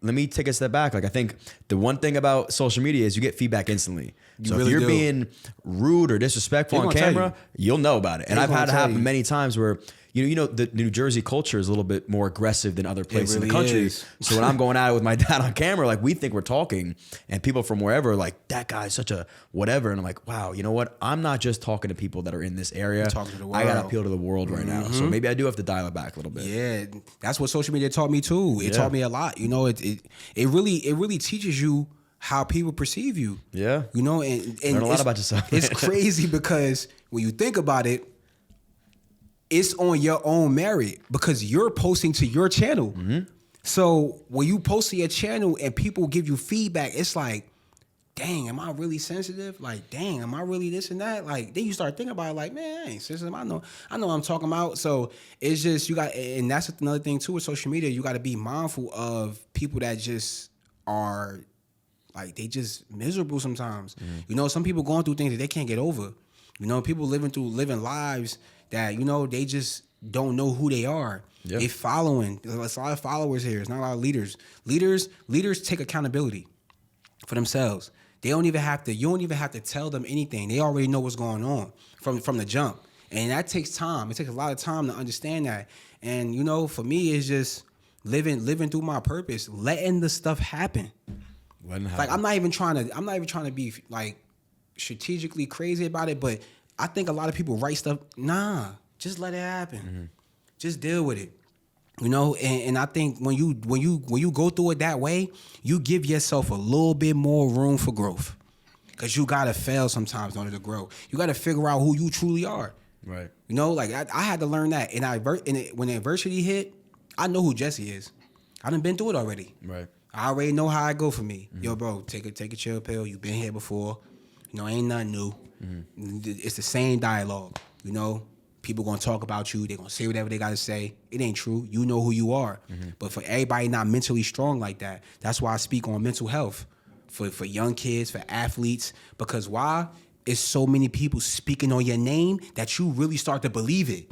let me take a step back. Like I think the one thing about social media is you get feedback instantly. So if you're being rude or disrespectful on camera, you'll know about it. And I've had it happen many times where you know the New Jersey culture is a little bit more aggressive than other places in the country. So when I'm going at it with my dad on camera, like we think we're talking, and people from wherever are like, that guy's such a whatever. And I'm like, wow, you know what? I'm not just talking to people that are in this area. I'm talking to the world. I got to appeal to the world right now. So maybe I do have to dial it back a little bit. Yeah, that's what social media taught me too. It taught me a lot. You know, it really teaches you how people perceive you. Yeah. You know, and learn a lot about yourself. It's crazy because when you think about it, it's on your own merit because you're posting to your channel. Mm-hmm. So when you post to your channel and people give you feedback, it's like, dang, am I really sensitive? Like, dang, am I really this and that? Like, then you start thinking about it like, man, I ain't sensitive. I know what I'm talking about. So it's just, and that's another thing too with social media. You got to be mindful of people that just are like, they just miserable sometimes. Mm-hmm. You know, some people going through things that they can't get over. You know, people living lives that, you know, they just don't know who they are. Yep. They following. There's a lot of followers here. It's not a lot of leaders. Leaders take accountability for themselves. You don't even have to tell them anything. They already know what's going on from the jump. And that takes time. It takes a lot of time to understand that. And, you know, for me, it's just living through my purpose, letting the stuff happen. Like I'm not even trying to be like strategically crazy about it, but I think a lot of people write stuff. Nah, just let it happen. Mm-hmm. Just deal with it. You know, and I think when you go through it that way, you give yourself a little bit more room for growth. Cause you gotta fail sometimes in order to grow. You gotta figure out who you truly are. Right. You know, like I had to learn that, and when adversity hit, I know who Jesse is. I done been through it already. Right. I already know how it go for me. Mm-hmm. Yo, bro, take a chill pill. You've been here before. You know, ain't nothing new. Mm-hmm. It's the same dialogue. You know, people gonna talk about you. They gonna say whatever they gotta say. It ain't true. You know who you are. Mm-hmm. But for everybody not mentally strong like that, that's why I speak on mental health for young kids, for athletes. Because why? It's so many people speaking on your name that you really start to believe it.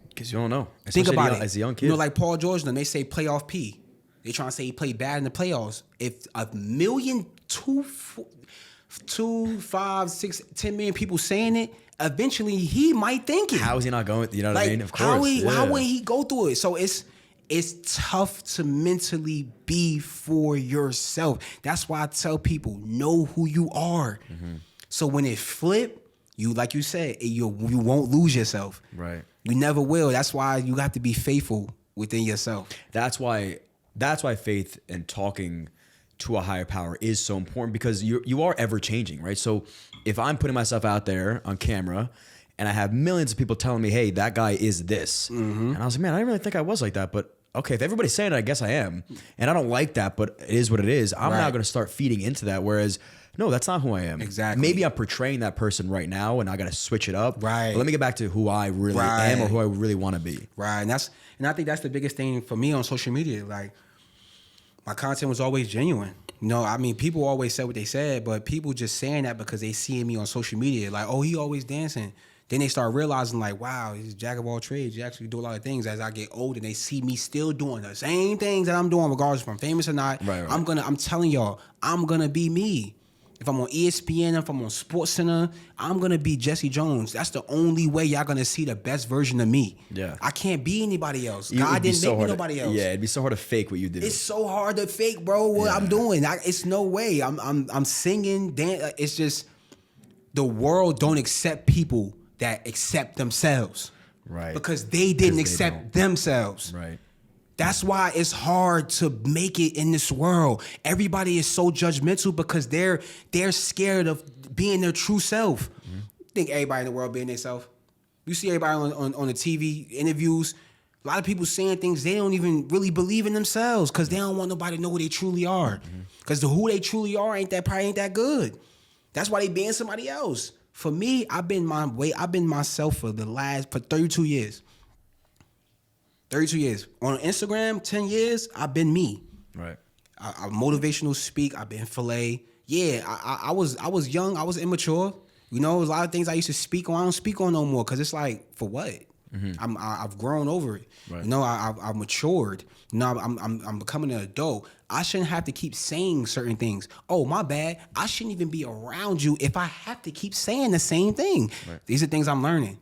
Because you don't know. Think about it. As a young kid, you know, like Paul George, they say playoff P. They trying to say he played bad in the playoffs. If 2, 5, 6, 10 million people saying it, eventually he might think it. How is he not going? You know what I mean? Of course. How would he go through it? So it's tough to mentally be for yourself. That's why I tell people, know who you are. Mm-hmm. So when it flip, you like you said, you won't lose yourself. Right. You never will. That's why you have to be faithful within yourself. That's why faith and talking to a higher power is so important, because you are ever changing, right? So if I'm putting myself out there on camera and I have millions of people telling me, hey, that guy is this. Mm-hmm. And I was like, man, I didn't really think I was like that, but okay, if everybody's saying it, I guess I am. And I don't like that, but it is what it is. I'm now going to start feeding into that. Whereas, no, that's not who I am. Exactly. Maybe I'm portraying that person right now and I got to switch it up. Right. But let me get back to who I really am or who I really want to be. Right. And I think that's the biggest thing for me on social media. Like, my content was always genuine. You know, I mean, people always said what they said, but people just saying that because they seeing me on social media. Like, oh, he always dancing. Then they start realizing, like, wow, he's a jack of all trades. You actually do a lot of things. As I get older, they see me still doing the same things that I'm doing, regardless if I'm famous or not. Right. I'm telling y'all, I'm gonna be me. If I'm on ESPN, if I'm on SportsCenter, I'm gonna be Jesse Jones. That's the only way y'all gonna see the best version of me. Yeah. I can't be anybody else. God didn't make me nobody else. Yeah, it'd be so hard to fake what you do. It's so hard to fake, bro, what I'm doing. It's no way. I'm singing, dance. It's just the world don't accept people that accept themselves. Right. Because they didn't accept themselves. Right. That's why it's hard to make it in this world. Everybody is so judgmental because they're scared of being their true self. Mm-hmm. think everybody in the world being themselves? You see everybody on the TV interviews. A lot of people saying things they don't even really believe in themselves because they don't want nobody to know who they truly are. Because who they truly are probably ain't that good. That's why they being somebody else. For me, I've been myself for 32 years. 32 years. On Instagram, 10 years, I've been me. Right. I motivational speak. I've been Filayy. Yeah, I was young. I was immature. You know, there's a lot of things I used to speak on. I don't speak on no more because it's like, for what? I've grown over it. Right. You know, I've matured. You know, I'm becoming an adult. I shouldn't have to keep saying certain things. Oh, my bad. I shouldn't even be around you if I have to keep saying the same thing. Right. These are things I'm learning.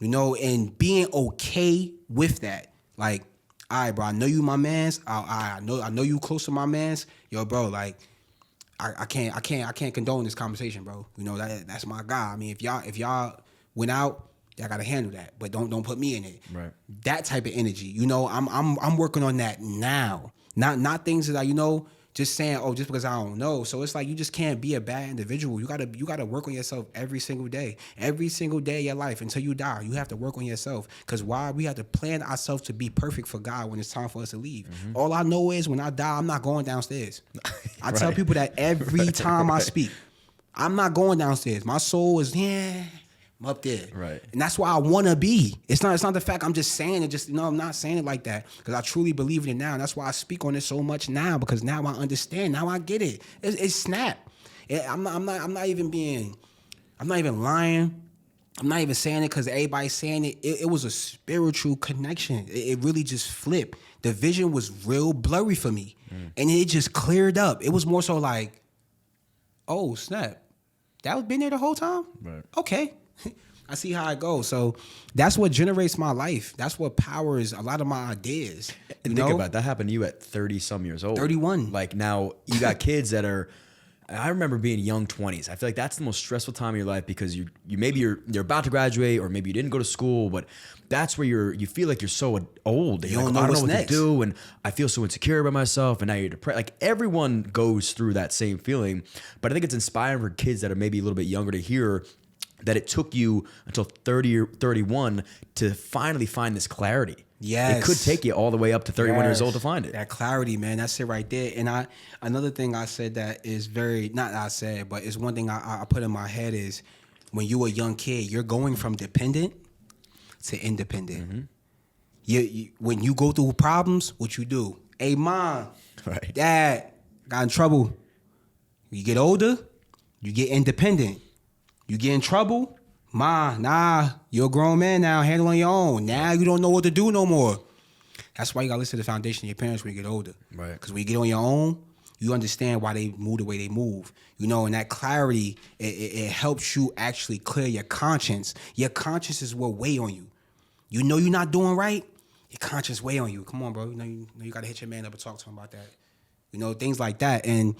You know, and being okay with that. Like, all right, bro, I know you my mans. I know you close to my mans. Yo, bro, like, I can't condone this conversation, bro. You know, that's my guy. I mean, if y'all went out, y'all gotta handle that. But don't put me in it. Right. That type of energy. You know, I'm working on that now. Not things that you know, just saying, oh, just because I don't know. So it's like you just can't be a bad individual. You gotta work on yourself every single day. Every single day of your life until you die. You have to work on yourself. Because why? We have to plan ourselves to be perfect for God when it's time for us to leave. All I know is when I die, I'm not going downstairs. I tell people that every time I speak. I'm not going downstairs. My soul is, I'm up there. Right. And that's where I want to be. It's not the fact I'm just saying it. I'm not saying it like that because I truly believe in it now. And that's why I speak on it so much now because now I understand. Now I get it. It's snap. I'm not even lying. I'm not even saying it because everybody's saying it. It was a spiritual connection. It really just flipped. The vision was real blurry for me. And it just cleared up. It was more so like, oh, snap. That was been there the whole time? Right. Okay. I see how it goes. So that's what generates my life. That's what powers a lot of my ideas. And think about it, that happened to you at 30-some years old. 31. Like now you got kids that are, I remember being young 20s. I feel like that's the most stressful time of your life because you're about to graduate or maybe you didn't go to school, but that's where you feel like you're so old. You like, don't know I don't what's know what next. to do and I feel so insecure about myself and now you're depressed. Like everyone goes through that same feeling, but I think it's inspiring for kids that are maybe a little bit younger to hear that it took you until 30 or 31 to finally find this clarity. Yes. It could take you all the way up to 31 years old to find it. That clarity, man. That's it right there. And another thing I said that is not I said, but it's one thing I put in my head is when you're a young kid, you're going from dependent to independent. When you go through problems, what you do? Hey, mom, Right. dad, got in trouble. You get older, you get independent. You get in trouble, you're a grown man now, handle on your own. Now you don't know what to do no more. That's why you gotta listen to the foundation of your parents when you get older. Right. Because when you get on your own, you understand why they move the way they move. You know, and that clarity, it helps you actually clear your conscience. Your conscience is what weigh on you. You know you're not doing right, your conscience weigh on you. Come on, bro. You gotta hit your man up and talk to him about that. You know, things like that. And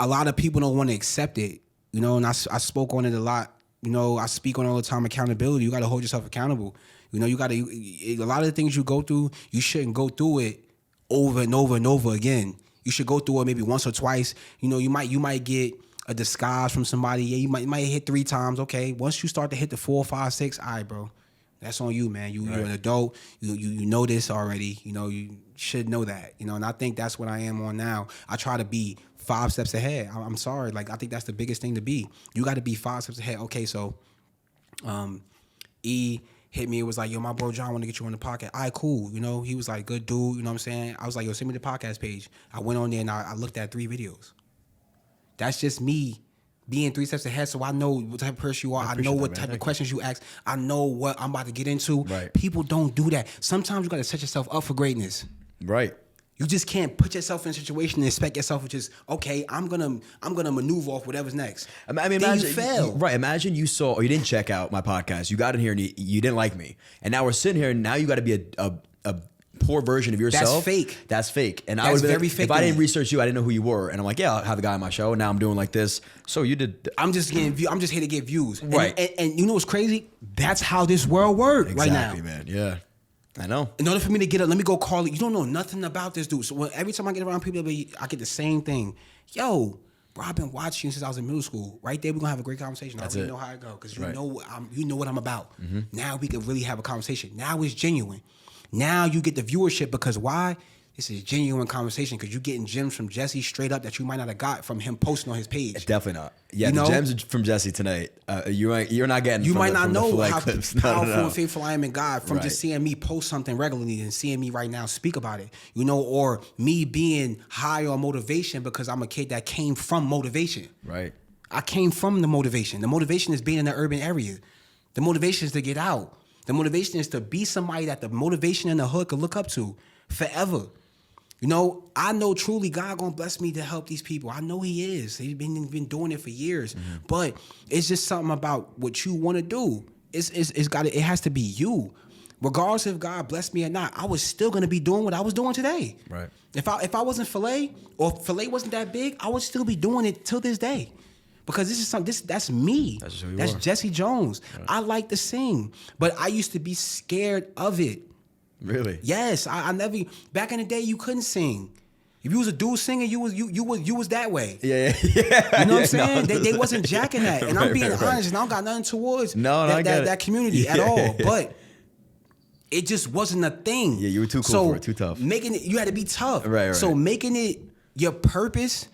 a lot of people don't want to accept it. You know, and I spoke on it a lot. You know, I speak on it all the time, accountability. You got to hold yourself accountable. You know, a lot of the things you go through, you shouldn't go through it over and over and over again. You should go through it maybe once or twice. You know, you might get a disguise from somebody. Yeah, you might hit 3 times. Okay, once you start to hit the 4, 5, 6, all right, bro. That's on you, man. You're an adult. You know this already. You know, you should know that. You know, and I think that's what I am on now. I try to be 5 steps ahead. I'm sorry. Like, I think that's the biggest thing to be. You got to be 5 steps ahead. Okay, so E hit me. It was like, yo, my bro John want to get you on the podcast. All right, cool. You know, he was like, good dude. You know what I'm saying? I was like, yo, send me the podcast page. I went on there and I looked at 3 videos. That's just me being 3 steps ahead, so I know what type of person you are. I know what type of questions you ask. I know what I'm about to get into. Right. People don't do that. Sometimes you got to set yourself up for greatness. Right. You just can't put yourself in a situation and expect yourself to just, okay, I'm gonna maneuver off whatever's next. I mean, then imagine, you fail. Right. Imagine you saw, or you didn't check out my podcast. You got in here and you didn't like me, and now we're sitting here, and now you got to be a poor version of yourself. That's fake. That's fake. And That's I would be very like, fake if I to didn't me. research you, I didn't know who you were, and I'm like, yeah, I'll have a guy on my show. And now I'm doing like this. So you did. I'm just I'm just here to get views. Right. And you know what's crazy? That's how this world works right now. Exactly, man. Yeah. I know. In order for me to get up, let me go call it. You don't know nothing about this dude. So every time I get around people, I get the same thing. Yo, bro, I've been watching you since I was in middle school. Right there, we're gonna have a great conversation. That's I already it. know how it go because Right. you know what I'm about. Now we can really have a conversation. Now it's genuine. Now you get the viewership because why? This is genuine conversation because you're getting gems from Jesse straight up that you might not have got from him posting on his page. Definitely not. Yeah, You the know? gems from Jesse tonight. You're not getting. You from might the, not from know the Filayyyy how clips. powerful No. and faithful I am in God from Right. just seeing me post something regularly and seeing me right now speak about it, you know, or me being high on motivation because I'm a kid that came from motivation. Right. I came from the motivation. The motivation is being in the urban area. The motivation is to get out. The motivation is to be somebody that the motivation in the hood could look up to forever. You know, I know truly God gonna bless me to help these people. I know He is. He's been doing it for years. But it's just something about what you want to do. It has to be you. Regardless if God blessed me or not, I was still gonna be doing what I was doing today. Right. If I wasn't Filayy or Filayy wasn't that big, I would still be doing it till this day. Because this is something. That's me. That's just who you That's are. Jesse Jones. I like to sing, but I used to be scared of it. Really. Yes, I never. Back in the day, you couldn't sing. If you was a dude singer, you was that way. Yeah. You know what I'm No, saying? They wasn't jacking that, and I'm Right, being right. honest, and I don't got nothing towards No, I get it. that community at Yeah, all. yeah. But it just wasn't a thing. Yeah, you were too cool so for it, too tough. Making it, you had to be tough. Right. So making it your purpose,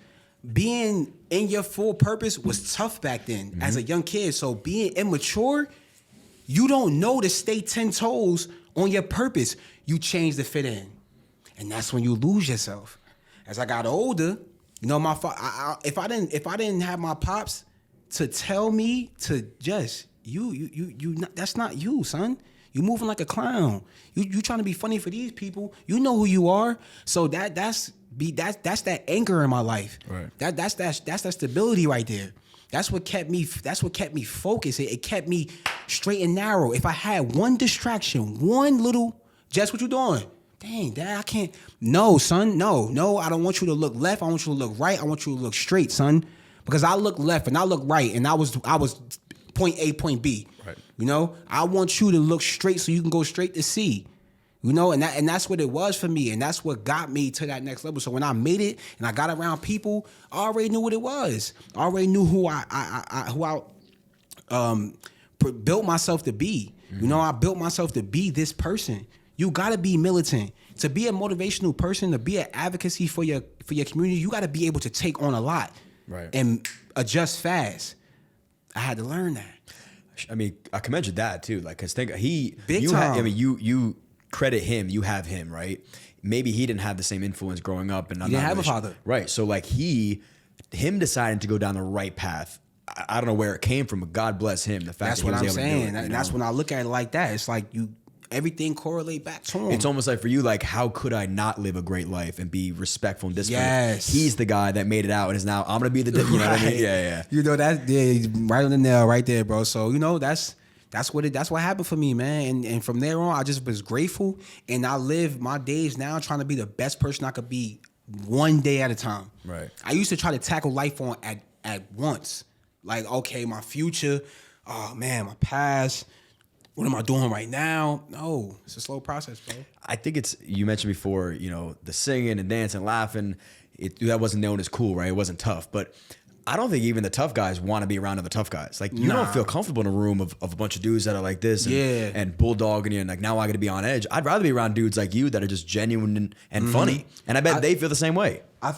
being in your full purpose was tough back then as a young kid. So being immature, you don't know to stay 10 toes on your purpose. You change to fit in. And that's when you lose yourself. As I got older, you know, if I didn't have my pops to tell me to just that's not you, son. You moving like a clown. You trying to be funny for these people. You know who you are. So that's that anchor in my life. Right. That's that stability right there. That's what kept me focused. It kept me straight and narrow. If I had one distraction, one little, Jess, what you doing? Dang, Dad, I can't. No, son, no. I don't want you to look left. I want you to look right. I want you to look straight, son. Because I look left and I look right, and I was point A, point B. Right. You know, I want you to look straight so you can go straight to C. You know, and that's what it was for me, and that's what got me to that next level. So when I made it and I got around people, I already knew what it was. I already knew who I built myself to be. You know, I built myself to be this person. You gotta be militant. To be a motivational person, to be an advocacy for your community, you gotta be able to take on a lot. Right. And adjust fast. I had to learn that. I mean, I commend your dad too. Like, cause think Big you time. I mean, you credit him. You have him, right? Maybe he didn't have the same influence growing up, and He didn't have a father. right? So like him deciding to go down the right path. I don't know where it came from, but God bless him. The fact That's that he what was I'm able to do saying. it, And that's when I look at it like that. It's like everything correlate back to him. It's almost like for you, like, how could I not live a great life and be respectful and disciplined? Yes. He's the guy that made it out and is now, I'm going to be the, you know what I mean? Yeah. You know, that's right on the nail right there, bro. So, you know, that's what happened for me, man. And from there on, I just was grateful. And I live my days now trying to be the best person I could be one day at a time. Right. I used to try to tackle life on at once. Like, okay, my future, oh man, my past, what am I doing right now? No, it's a slow process, bro. I think you mentioned before, you know, the singing and dancing and laughing, that wasn't known as cool, right? It wasn't tough. But I don't think even the tough guys want to be around other tough guys. Like, you don't feel comfortable in a room of a bunch of dudes that are like this and bulldogging you and like, now I got to be on edge. I'd rather be around dudes like you that are just genuine and funny. And I bet they feel the same way. I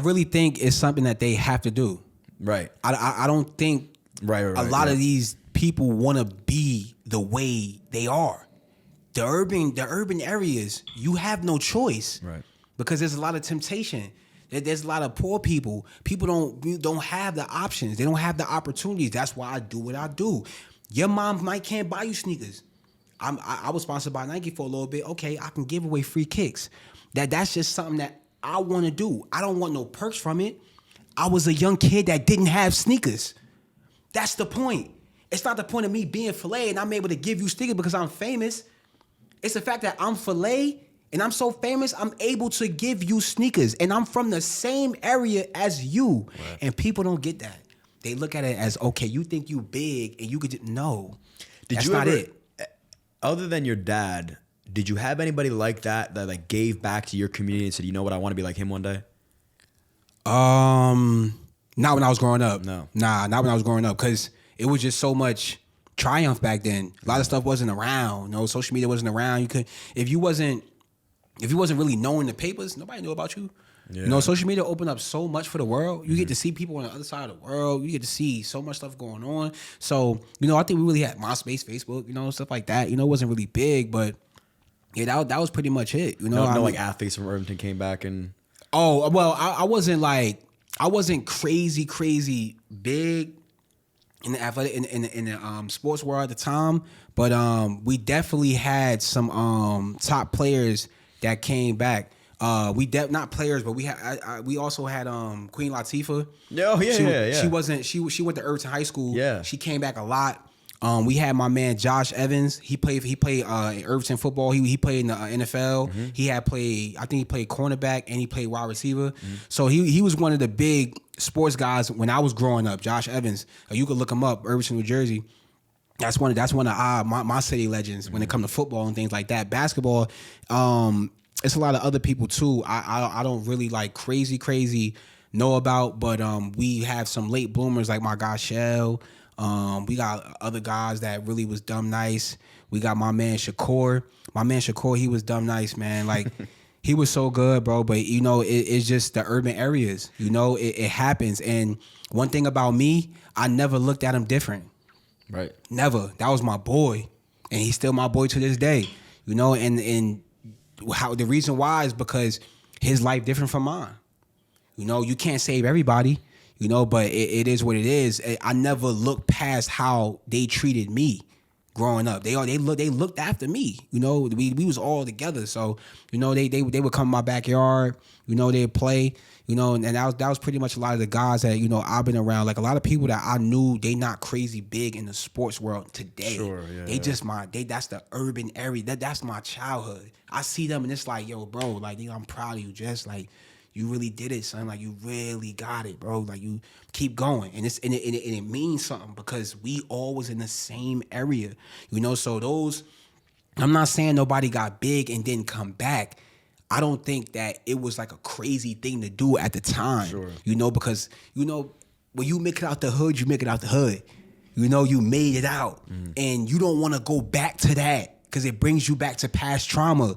really think it's something that they have to do. Right. I don't think Right, a lot of these people want to be the way they are. The urban areas, you have no choice. Right. Because there's a lot of temptation. There's a lot of poor people. People don't have the options. They don't have the opportunities. That's why I do what I do. Your mom can't buy you sneakers. I was sponsored by Nike for a little bit. Okay, I can give away free kicks. That's just something that I want to do. I don't want no perks from it. I was a young kid that didn't have sneakers. That's the point. It's not the point of me being Filayy and I'm able to give you sneakers because I'm famous. It's the fact that I'm Filayy and I'm so famous, I'm able to give you sneakers. And I'm from the same area as you. Right. And people don't get that. They look at it as, okay, you think you big and you could just, no. That's not it. Other than your dad, did you have anybody like that like gave back to your community and said, you know what, I want to be like him one day? Not when I was growing up. No. Nah, not when I was growing up, because it was just so much triumph back then. A lot of stuff wasn't around. No, social media wasn't around. You could, if you wasn't really knowing the papers, nobody knew about you. Yeah. You know, social media opened up so much for the world. You get to see people on the other side of the world. You get to see so much stuff going on. So, you know, I think we really had MySpace, Facebook, you know, stuff like that. You know, it wasn't really big, but yeah, that was pretty much it. You know, like athletes from Irvington came back and. Oh, well, I wasn't crazy big in the athletic in the sports world at the time, but we definitely had some top players that came back. Not players, but we also had Queen Latifah. Oh yeah. She went to Irvington High School. Yeah. She came back a lot. We had my man Josh Evans. He played in Irvington football. He played in the NFL. Mm-hmm. I think he played cornerback and he played wide receiver. Mm-hmm. So he was one of the big sports guys when I was growing up. Josh Evans. You could look him up, Irvington, New Jersey. That's one of my city legends when it comes to football and things like that. Basketball, it's a lot of other people too. I don't really like crazy know about, but we have some late bloomers like my guy Shell. We got other guys that really was dumb nice. We got my man Shakur. He was dumb nice, man. Like he was so good, bro. But you know, it's just the urban areas. You know, it happens. And one thing about me, I never looked at him different. Right. Never. That was my boy, and he's still my boy to this day. You know, and how the reason why is because his life different from mine. You know, you can't save everybody. You know, but it is what it is. I never looked past how they treated me growing up. They looked after me. You know, we was all together. So, you know, they would come in my backyard. You know, they'd play. You know, and that was pretty much a lot of the guys that, you know, I've been around. Like a lot of people that I knew, they not crazy big in the sports world today. Sure, yeah. That's the urban area. That's my childhood. I see them and it's like, yo, bro, like I'm proud of you, Jess. Like, you really did it, son. Like, you really got it, bro. Like, you keep going. And it means something because we all was in the same area. You know, so I'm not saying nobody got big and didn't come back. I don't think that it was like a crazy thing to do at the time. Sure. You know, because, you know, when you make it out the hood, you make it out the hood. You know, you made it out. And you don't want to go back to that because it brings you back to past trauma.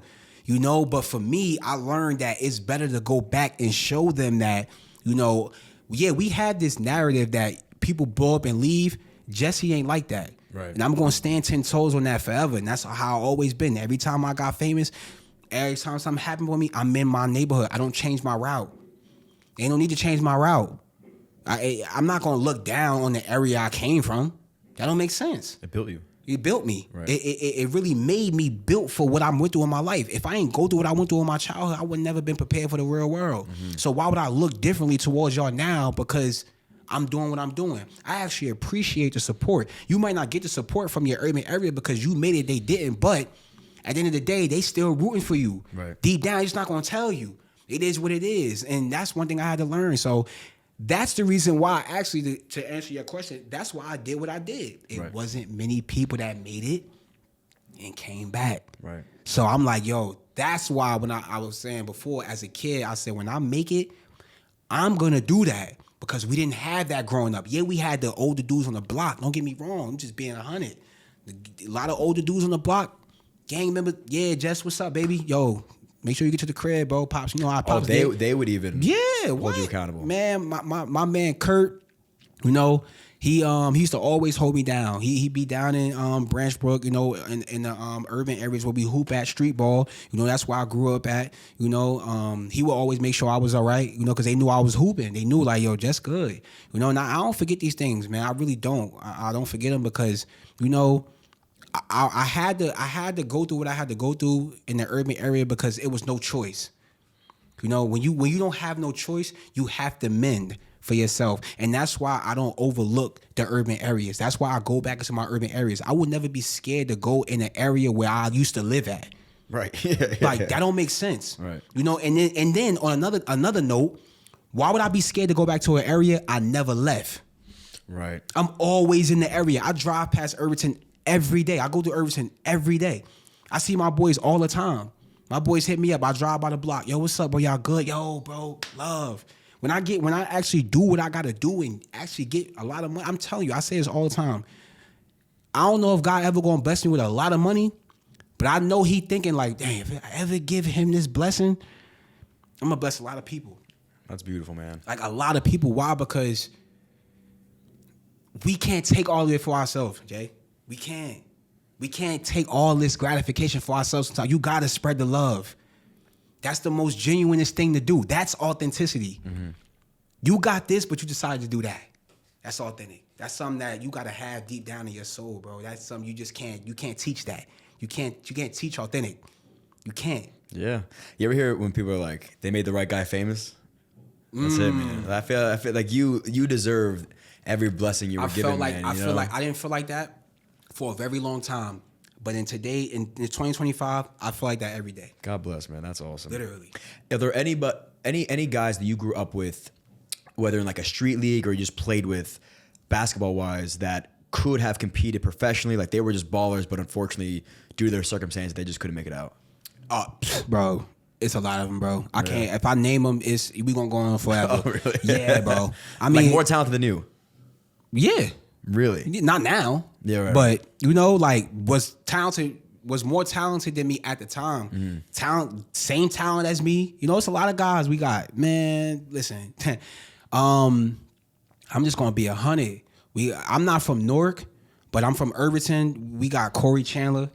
You know, but for me, I learned that it's better to go back and show them that, you know, yeah, we had this narrative that people blow up and leave. Jesse ain't like that. Right. And I'm going to stand 10 toes on that forever. And that's how I always been. Every time I got famous, every time something happened with me, I'm in my neighborhood. I don't change my route. Ain't no need to change my route. I'm not going to look down on the area I came from. That don't make sense. It built you. It built me. Right. It really made me built for what I went through in my life. If I ain't go through what I went through in my childhood, I would never been prepared for the real world. So why would I look differently towards y'all now because I'm doing what I'm doing? I actually appreciate the support. You might not get the support from your urban area because you made it, they didn't. But at the end of the day, they still rooting for you. Right. Deep down, it's not going to tell you. It is what it is. And that's one thing I had to learn. So that's the reason why, actually, to answer your question, that's why I did what I did. It wasn't many people that made it and came back. Right. So I'm like, yo, that's why when I was saying before, as a kid, I said, when I make it, I'm going to do that because we didn't have that growing up. Yeah, we had the older dudes on the block. Don't get me wrong. I'm just being 100. A lot of older dudes on the block, gang members. Yeah, Jess, what's up, baby? Yo, make sure you get to the crib, bro. Pops, you know how Pops they would even hold you accountable. Man, my man Kurt, you know, he used to always hold me down. He be down in Branchbrook, you know, in the urban areas where we hoop at street ball. You know, that's where I grew up at. You know, he would always make sure I was all right, you know, because they knew I was hooping. They knew like, yo, just good. You know, and I don't forget these things, man. I really don't. I don't forget them because, you know, I had to go through what I had to go through in the urban area because it was no choice. You know, when you don't have no choice, you have to mend for yourself. And that's why I don't overlook the urban areas. That's why I go back into my urban areas. I would never be scared to go in an area where I used to live at. Right. Like that don't make sense. Right. You know, and then on another note, why would I be scared to go back to an area I never left? Right. I'm always in the area. I drive past Irvington every day. I go to Irvington every day. I see my boys all the time. My boys hit me up. I drive by the block. Yo, what's up, bro? Y'all good? Yo, bro, love. When I actually do what I gotta do and actually get a lot of money, I'm telling you, I say this all the time. I don't know if God ever gonna bless me with a lot of money, but I know he thinking like, damn, if I ever give him this blessing, I'm gonna bless a lot of people. That's beautiful, man. Like a lot of people. Why? Because we can't take all of it for ourselves, Jay. We can't. We can't take all this gratification for ourselves sometimes. You gotta spread the love. That's the most genuinest thing to do. That's authenticity. Mm-hmm. You got this, but you decided to do that. That's authentic. That's something that you gotta have deep down in your soul, bro. That's something you just can't. You can't teach that. You can't teach authentic. You can't. Yeah. You ever hear when people are like, they made the right guy famous? That's it, man. I feel like you deserve every blessing you were given, man. I feel like I didn't feel like that for a very long time. But in 2025, I feel like that every day. God bless, man. That's awesome. Literally. Are there any guys that you grew up with, whether in like a street league or you just played with basketball-wise, that could have competed professionally? Like they were just ballers, but unfortunately, due to their circumstances, they just couldn't make it out. Bro, it's a lot of them, bro. I can't. If I name them, we gonna go on forever. Oh, really? Yeah, bro. I mean, like more talented than you. Yeah. Really? Not now. Yeah, right. But like was more talented than me at the time. Mm-hmm. Same talent as me. It's a lot of guys we got. Man, listen. I'm just gonna be 100. I'm not from Newark, but I'm from Irvington. We got Corey Chandler.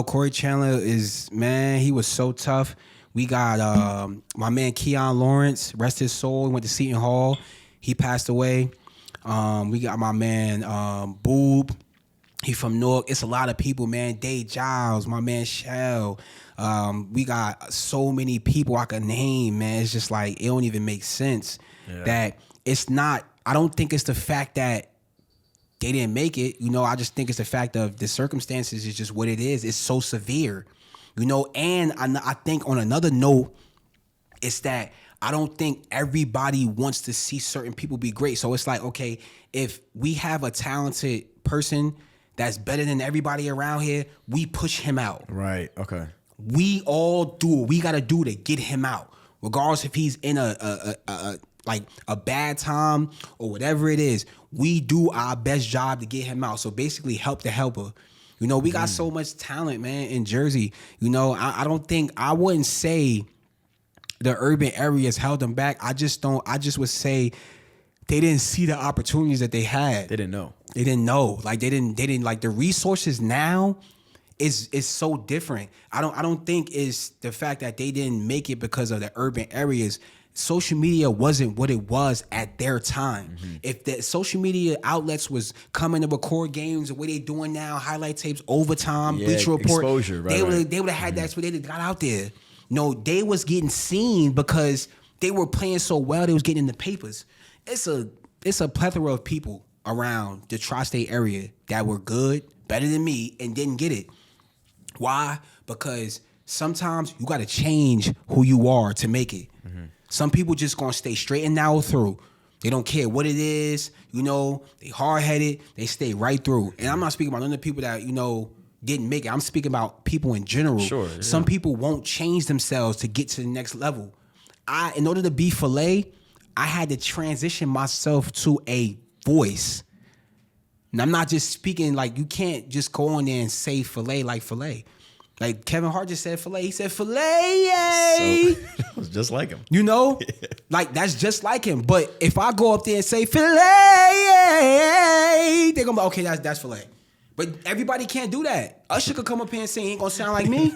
Corey Chandler he was so tough. We got my man Keon Lawrence, rest his soul, he went to Seton Hall. He passed away. We got my man Boob. He from Newark. It's a lot of people, man. Day Giles, my man Shell. We got so many people I could name, man. It's just like, it don't even make sense. Yeah. That it's not, I don't think it's the fact that they didn't make it. I just think it's the fact of the circumstances is just what it is. It's so severe, and I think on another note, it's that I don't think everybody wants to see certain people be great. So it's like, okay, if we have a talented person that's better than everybody around here, we push him out. Right. Okay. We all do what we got to do to get him out, regardless if he's in a bad time or whatever it is. We do our best job to get him out. So basically, help the helper. We got so much talent, man, in Jersey. I wouldn't say the urban areas held them back. I just would say they didn't see the opportunities that they had. They didn't know. Like they didn't like the resources now is so different. I don't think it's the fact that they didn't make it because of the urban areas. Social media wasn't what it was at their time. Mm-hmm. If the social media outlets was coming to record games the way they doing now, highlight tapes, overtime, Bleacher Report, exposure, right, they would have had that, so they got out there. No, they was getting seen because they were playing so well. They was getting in the papers. It's a plethora of people around the tri-state area that were good, better than me, and didn't get it. Why? Because sometimes you got to change who you are to make it. Mm-hmm. Some people just gonna stay straight and narrow through. They don't care what it is. They hard-headed. They stay right through. And I'm not speaking about none of the people that didn't make it. I'm speaking about people in general. Sure, yeah. Some people won't change themselves to get to the next level. In order to be Filayy, I had to transition myself to a voice. And I'm not just speaking like, you can't just go on there and say Filayy like Filayy. Like Kevin Hart just said Filayy. He said Filayy. So, it was just like him. Yeah. Like that's just like him. But if I go up there and say Filayy, they're gonna be okay. That's Filayy. But everybody can't do that. Usher could come up here and say he ain't gonna sound like me.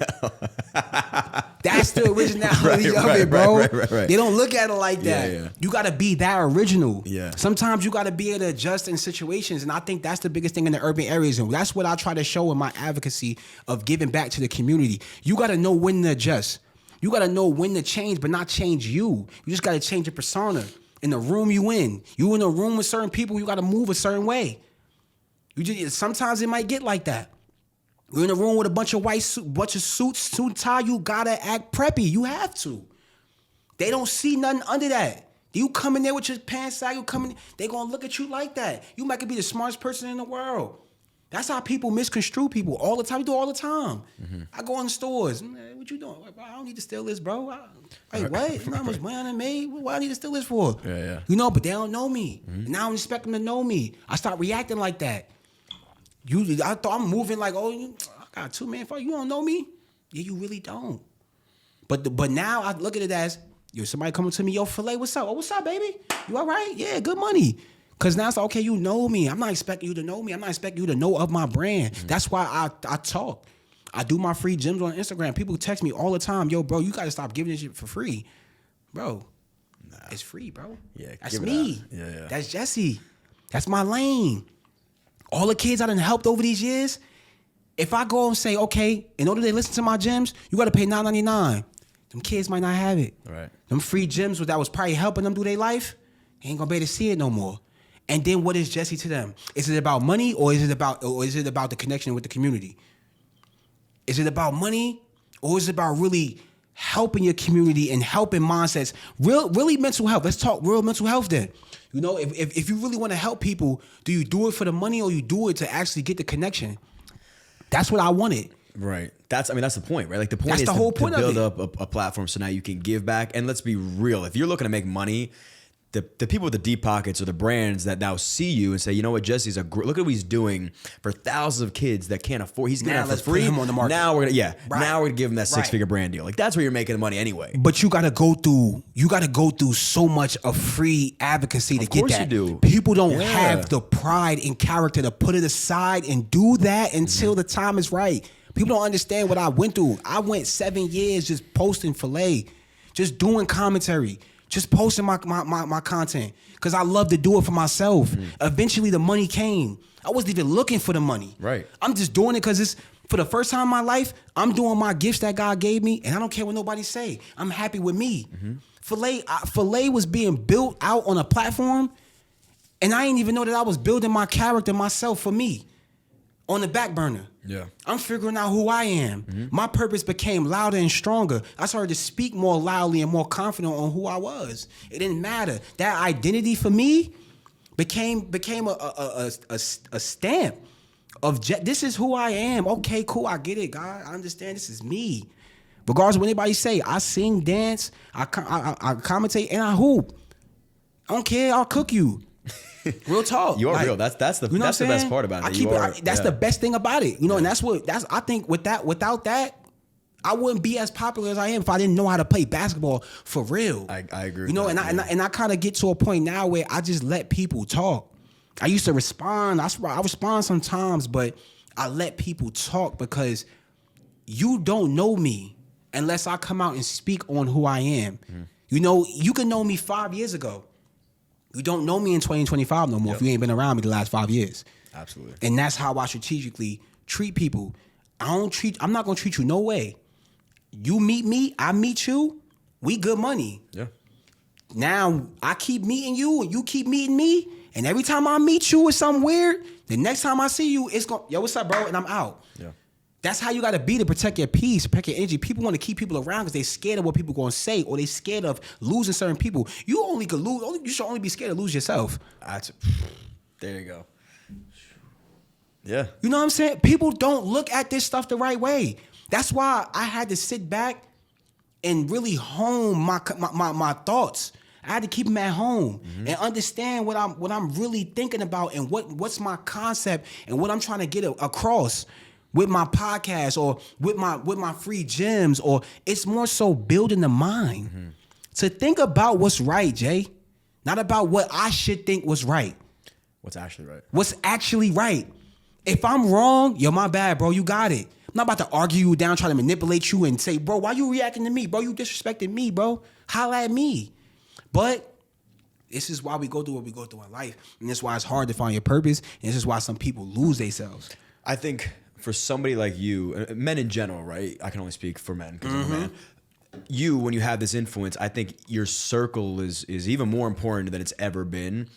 That's the originality of it, bro. Right. They don't look at it like that. Yeah. You gotta be that original. Yeah. Sometimes you gotta be able to adjust in situations, and I think that's the biggest thing in the urban areas, and that's what I try to show in my advocacy of giving back to the community. You gotta know when to adjust. You gotta know when to change, but not change you. You just gotta change your persona. In the room you in a room with certain people, you gotta move a certain way. Sometimes it might get like that. You're in a room with a bunch of suits, suit and tie. You gotta act preppy. You have to. They don't see nothing under that. You come in there with your pants out. They gonna look at you like that. You might could be the smartest person in the world. That's how people misconstrue people all the time. We do it all the time. I go in stores. Man, what you doing? Bro, I don't need to steal this, bro. Hey, what? You know how much money I done made? What I need to steal this for? Yeah. You know, but they don't know me. And I don't expect them to know me. I start reacting like that. I thought I'm moving like, oh, I got $2 million. You don't know me? Yeah, you really don't. But now I look at it as, yo, somebody coming to me, yo, Filayy, what's up? Oh, what's up, baby? You all right? Yeah, good money. Because now it's like, okay, you know me. I'm not expecting you to know me. I'm not expecting you to know of my brand. That's why I talk. I do my free gyms on Instagram. People text me all the time, yo, bro, you got to stop giving this shit for free. Bro, it's free, bro. Yeah, that's me. Yeah. That's Jesse. That's my lane. All the kids I done helped over these years, if I go and say, okay, in order to listen to my gyms, you got to pay $9.99. Them kids might not have it. Right. Them free gyms that was probably helping them through their life, they ain't gonna be able to see it no more. And then what is Jesse to them? Is it about money or is it about the connection with the community? Is it about money or is it about really helping your community and helping mindsets? Really mental health. Let's talk real mental health then. You know, if you really want to help people, do you do it for the money or you do it to actually get the connection? That's what I wanted. Right. That's the point, right? Like the point That's is the whole point to build of up a platform so now you can give back. And let's be real. If you're looking to make money, the people with the deep pockets or the brands that now see you and say, you know what, Jesse's look at what he's doing for thousands of kids that can't afford. He's getting Now it for let's free. put him on the market. Now we're gonna Right. Now we're gonna give him that 6-figure brand deal. Like that's where you're making the money anyway. But you gotta go through so much of free advocacy to get course that. you do. People don't Yeah. have the pride and character to put it aside and do that until the time is right. People don't understand what I went through. I went 7 years just posting Filayy, just doing commentary, just posting my content because I love to do it for myself. Eventually, the money came. I wasn't even looking for the money. Right. I'm just doing it because it's for the first time in my life. I'm doing my gifts that God gave me, and I don't care what nobody say. I'm happy with me. Filayy was being built out on a platform, and I didn't even know that I was building my character myself for me on the back burner. Yeah. I'm figuring out who I am. My purpose became louder and stronger. I started to speak more loudly and more confident on who I was. It didn't matter. That identity for me became a stamp of this is who I am. Okay, cool. I get it, God. I understand. This is me. Regardless of what anybody say, I sing, dance, I commentate, and I hoop. I don't care. I'll cook you. Real talk. You are real. That's the best part about it. That's the best thing about it. You know, and I think without that, I wouldn't be as popular as I am if I didn't know how to play basketball for real. I agree. You know, with that, and I kind of get to a point now where I just let people talk. I used to respond. I respond sometimes, but I let people talk because you don't know me unless I come out and speak on who I am. You know, you can know me 5 years ago. You don't know me in 2025 no more if you ain't been around me the last 5 years. Absolutely. And that's how I strategically treat people. I'm not gonna treat you no way. You meet me, I meet you, we good money. Yeah. Now I keep meeting you and you keep meeting me. And every time I meet you with something weird, the next time I see you, it's going, yo, what's up, bro? And I'm out. Yeah. That's how you got to be to protect your peace, protect your energy. People want to keep people around because they're scared of what people going to say or they scared of losing certain people. You only could lose. You should only be scared to lose yourself. There you go. Yeah. You know what I'm saying? People don't look at this stuff the right way. That's why I had to sit back and really hone my thoughts. I had to keep them at home and understand what I'm really thinking about and what's my concept and what I'm trying to get across with my podcast or with my free gyms, or it's more so building the mind to think about what's right, Jay, not about what I should think was right. What's actually right? What's actually right. If I'm wrong, yo, my bad, bro. You got it. I'm not about to argue you down, try to manipulate you and say, bro, why you reacting to me? Bro, you disrespecting me, bro. Holla at me. But this is why we go through what we go through in life. And this is why it's hard to find your purpose. And this is why some people lose themselves. I think for somebody like you, men in general, right? I can only speak for men because I'm a man. You, when you have this influence, I think your circle is even more important than it's ever been.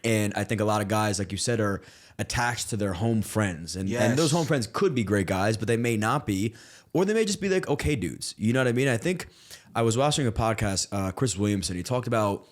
And I think a lot of guys, like you said, are attached to their home friends. And those home friends could be great guys, but they may not be. Or they may just be like, okay dudes. You know what I mean? I think I was watching a podcast, Chris Williamson. He talked about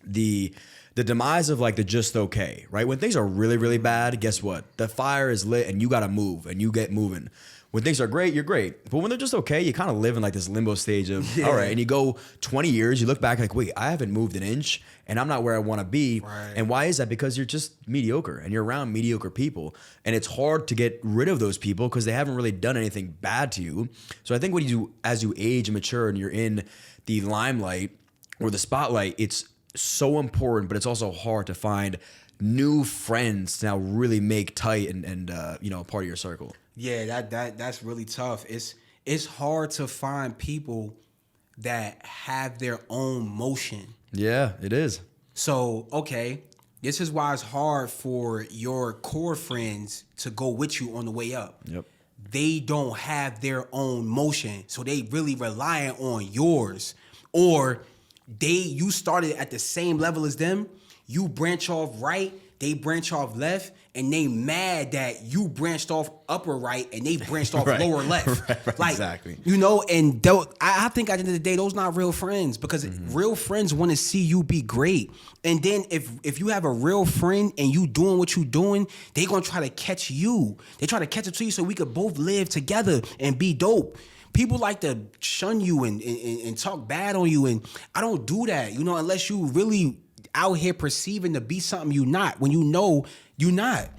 the the demise of like the just okay, right? When things are really, really bad, guess what? The fire is lit and you got to move and you get moving. When things are great, you're great. But when they're just okay, you kind of live in like this limbo stage of, all right, and you go 20 years, you look back like, wait, I haven't moved an inch and I'm not where I want to be. Right. And why is that? Because you're just mediocre and you're around mediocre people. And it's hard to get rid of those people because they haven't really done anything bad to you. So I think what you do as you age and mature and you're in the limelight or the spotlight, it's so important, but it's also hard to find new friends to now really make tight and part of your circle. Yeah, that's really tough. It's hard to find people that have their own motion. Yeah, it is. So, okay, this is why it's hard for your core friends to go with you on the way up. Yep. They don't have their own motion, so they really relying on yours. Or you started at the same level as them, you branch off right, they branch off left, and they mad that you branched off upper right and they branched off Right. lower left. Right, Like, exactly. And I think at the end of the day, those not real friends, because real friends want to see you be great. And then if you have a real friend and you doing what you doing, they gonna try to catch you. They try to catch up to you so we could both live together and be dope. People like to shun you and talk bad on you, and I don't do that, unless you really out here perceiving to be something you not, when you know you're not.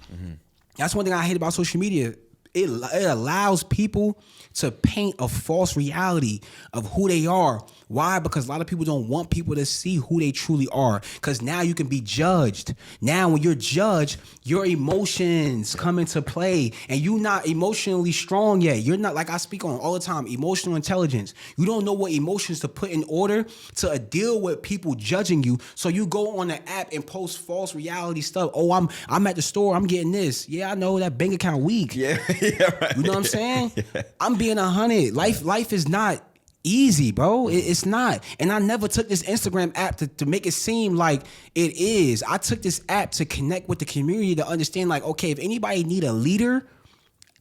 That's one thing I hate about social media. It allows people to paint a false reality of who they are. Why? Because a lot of people don't want people to see who they truly are. Because now you can be judged. Now when you're judged, your emotions come into play, and you're not emotionally strong yet. You're not, like I speak on all the time, emotional intelligence. You don't know what emotions to put in order to deal with people judging you. So you go on the app and post false reality stuff. Oh, I'm at the store, I'm getting this. Yeah, I know that bank account weak. Yeah, yeah, right. You know what I'm saying? Yeah. I'm being 100. Life is not easy, bro. It's not. And I never took this Instagram app to make it seem like it is. I took this app to connect with the community, to understand, like, okay, if anybody need a leader,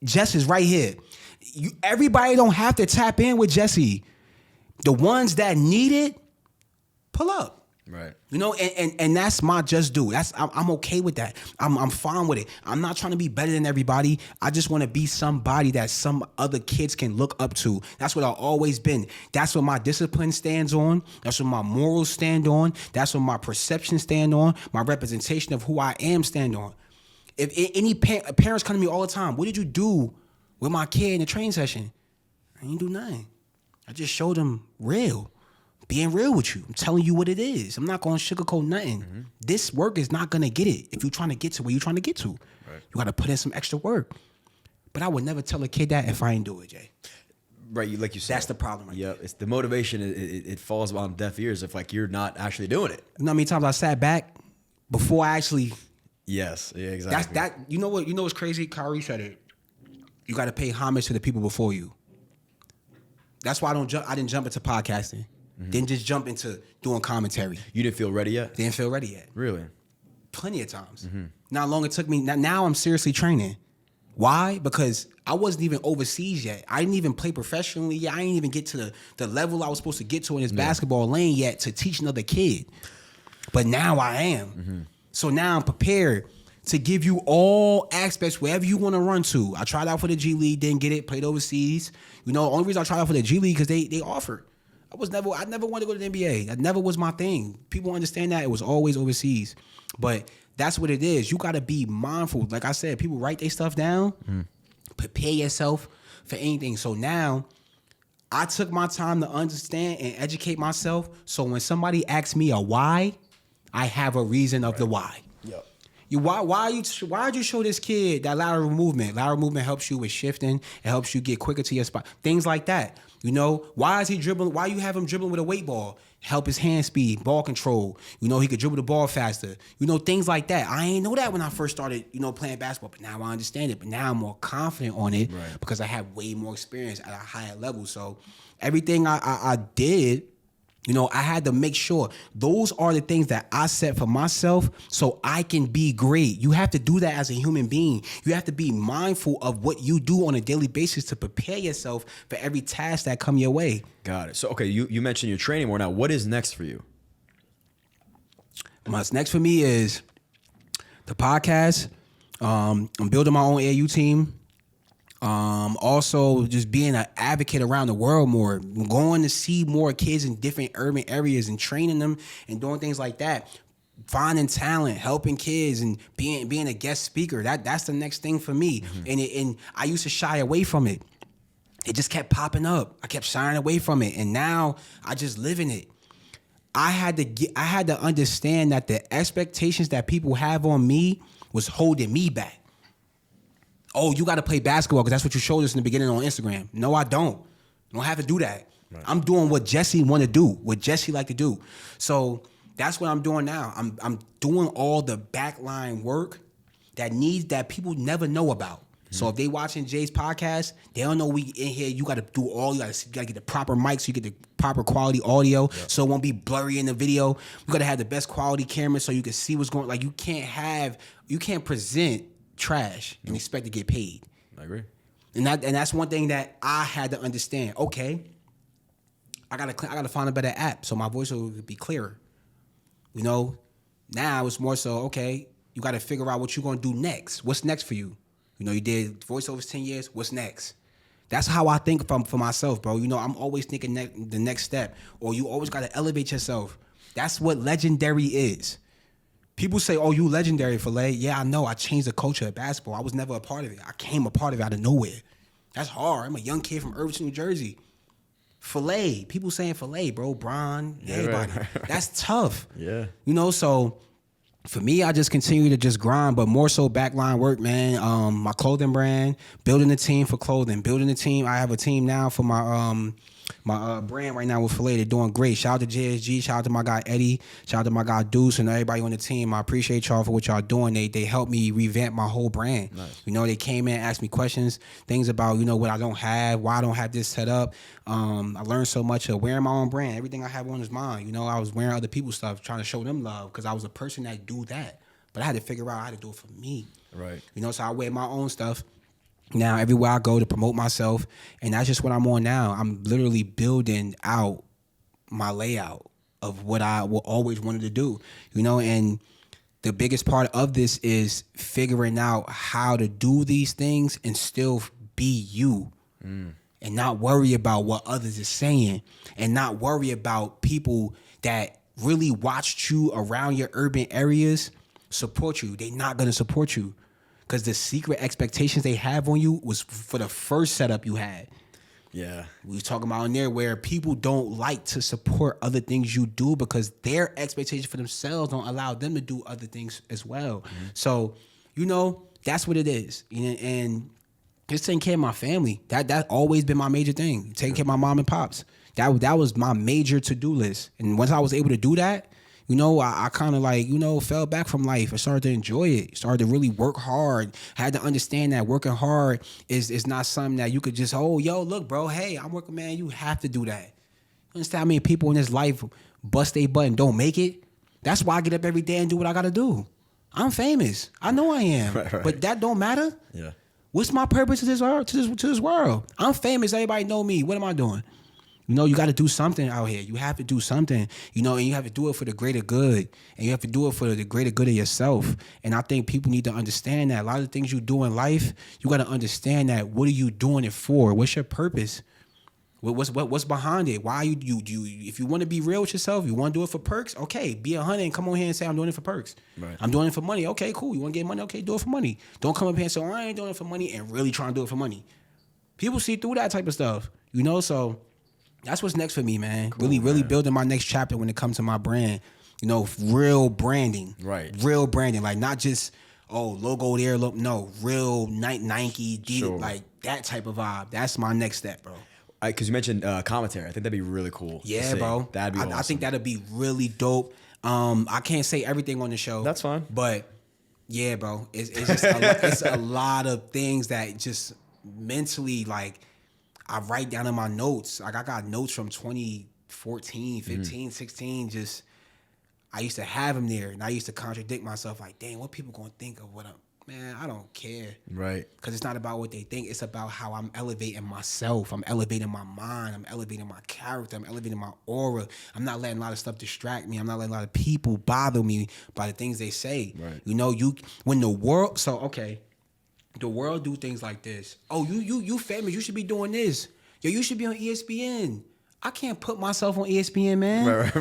Jess is right here. Everybody don't have to tap in with Jesse. The ones that need it, pull up. Right. And that's my just do. I'm okay with that. I'm fine with it. I'm not trying to be better than everybody. I just want to be somebody that some other kids can look up to. That's what I've always been. That's what my discipline stands on. That's what my morals stand on. That's what my perception stand on. My representation of who I am stand on. If any parents come to me all the time, what did you do with my kid in the training session? I didn't do nothing. I just showed them being real with you. I'm telling you what it is. I'm not going to sugarcoat nothing. Mm-hmm. This work is not going to get it if you're trying to get to where you're trying to get to. Right. You got to put in some extra work. But I would never tell a kid that if I ain't do it, Jay. Right, like you said. That's the problem right there. It's the motivation. It falls on deaf ears if like you're not actually doing it. You know how many times I sat back before I actually... Yes, yeah, exactly. You know what's crazy? Kyrie said it. You got to pay homage to the people before you. That's why I didn't jump into podcasting. Mm-hmm. Didn't just jump into doing commentary. You didn't feel ready yet? Didn't feel ready yet. Really? Plenty of times. Mm-hmm. Not long it took me. Now I'm seriously training. Why? Because I wasn't even overseas yet. I didn't even play professionally yet. I didn't even get to the level I was supposed to get to in this basketball lane yet to teach another kid. But now I am. Mm-hmm. So now I'm prepared to give you all aspects wherever you want to run to. I tried out for the G League, didn't get it, played overseas. The only reason I tried out for the G League because they offered. I never wanted to go to the NBA. That never was my thing. People understand that. It was always overseas. But that's what it is. You got to be mindful. Like I said, people write their stuff down. Prepare yourself for anything. So now I took my time to understand and educate myself. So when somebody asks me a why, I have a reason of the why. Yep. Why'd you show this kid that lateral movement? Lateral movement helps you with shifting. It helps you get quicker to your spot. Things like that. Why is he dribbling? Why you have him dribbling with a weight ball? Help his hand speed, ball control. He could dribble the ball faster. Things like that. I ain't know that when I first started, playing basketball. But now I understand it. But now I'm more confident on it because I have way more experience at a higher level. So everything I did, I had to make sure those are the things that I set for myself so I can be great. You have to do that as a human being. You have to be mindful of what you do on a daily basis to prepare yourself for every task that come your way. Got it. So, okay, you mentioned you're training more now. What is next for you? What's next for me is the podcast. I'm building my own AAU team. Also just being an advocate around the world more, going to see more kids in different urban areas and training them and doing things like that. Finding talent, helping kids, and being a guest speaker. That's the next thing for me. And I used to shy away from it. It just kept popping up. I kept shying away from it, and now I just live in it. I had to understand that the expectations that people have on me was holding me back. Oh, you got to play basketball because that's what you showed us in the beginning on Instagram. No, I don't. I don't have to do that. Right. I'm doing what Jesse want to do, what Jesse like to do. So that's what I'm doing now. I'm doing all the backline work that people never know about. So if they watching Jay's podcast, they don't know we in here. You got to do you got to get the proper mic so you get the proper quality audio, so it won't be blurry in the video. You got to have the best quality camera so you can see what's going. Like you can't present trash and expect to get paid. I agree. And that's one thing that I had to understand. Okay, I gotta find a better app so my voice will be clearer. You know, now it's more so, okay, you got to figure out what you're going to do next. What's next for you? You know, you did voiceovers 10 years. What's next? That's how I think for myself, bro. You know, I'm always thinking the next step. Or you always got to elevate yourself. That's what legendary is. People say, oh, you legendary, Filayy. Yeah, I know. I changed the culture of basketball. I was never a part of it. I came a part of it out of nowhere. That's hard. I'm a young kid from Irvington, New Jersey. Filayy. People saying Filayy, bro. Bron, everybody. Right. That's tough. Yeah. You know, so for me, I just continue to just grind, but more so backline work, man. My clothing brand, building a team for clothing, building a team. I have a team now for my brand right now with Filayy. They're doing great. Shout out to JSG. Shout out to my guy Eddie. Shout out to my guy Deuce and everybody on the team. I appreciate y'all for what y'all doing. They helped me revamp my whole brand. Nice. You know, they came in, asked me questions, things about, you know, what I don't have, why I don't have this set up. I learned so much of wearing my own brand. Everything I have on is mine. You know, I was wearing other people's stuff, trying to show them love because I was a person that do that. But I had to figure out how to do it for me. Right. You know, so I wear my own stuff. Now, everywhere I go to promote myself, and that's just what I'm on now. I'm literally building out my layout of what I will always wanted to do, you know, and the biggest part of this is figuring out how to do these things and still be you and not worry about what others are saying and not worry about people that really watched you around your urban areas support you. They're not going to support you. Because the secret expectations they have on you was for the first setup you had. Yeah. We was talking about in there where people don't like to support other things you do because their expectations for themselves don't allow them to do other things as well. Mm-hmm. So, you know, that's what it is. And just taking care of my family. That always been my major thing. Taking care of my mom and pops. That was my major to-do list. And once I was able to do that, you know, I kind of like, you know, fell back from life. I started to enjoy it. Started to really work hard. Had to understand that working hard is not something that you could just, oh, yo, look, bro, hey, I'm working, man. You have to do that. You understand how many people in this life bust their butt and don't make it? That's why I get up every day and do what I got to do. I'm famous. I know I am. Right. But that don't matter. Yeah. What's my purpose to this world? I'm famous. Everybody know me. What am I doing? You know, you got to do something out here. You have to do something, you know, and you have to do it for the greater good. And you have to do it for the greater good of yourself. And I think people need to understand that. A lot of the things you do in life, you got to understand that. What are you doing it for? What's your purpose? What's behind it? Why you if you want to be real with yourself, you want to do it for perks, okay, be 100 and come on here and say, I'm doing it for perks. Right. I'm doing it for money. Okay, cool. You want to get money? Okay, do it for money. Don't come up here and say, oh, I ain't doing it for money and really trying to do it for money. People see through that type of stuff, you know, so that's what's next for me, man. Cool, really building my next chapter when it comes to my brand. You know, real branding. Right. Real branding. Like, not just, oh, logo there, look. No, real Nike, Adidas, sure. Like that type of vibe. That's my next step, bro. Because you mentioned commentary. I think that'd be really cool. Yeah, bro. That'd be awesome. I think that'd be really dope. I can't say everything on the show. That's fine. But, yeah, bro. It's just it's a lot of things that just mentally, like, I write down in my notes. Like, I got notes from 2014, 15, 16. Just, I used to have them there, and I used to contradict myself. Like, dang, what people gonna think of what man, I don't care. Right. Because it's not about what they think. It's about how I'm elevating myself. I'm elevating my mind. I'm elevating my character. I'm elevating my aura. I'm not letting a lot of stuff distract me. I'm not letting a lot of people bother me by the things they say. Right. You know, when the world, so, okay, the world do things like this. Oh, you famous. You should be doing this. Yo, you should be on ESPN. I can't put myself on ESPN, man. Right.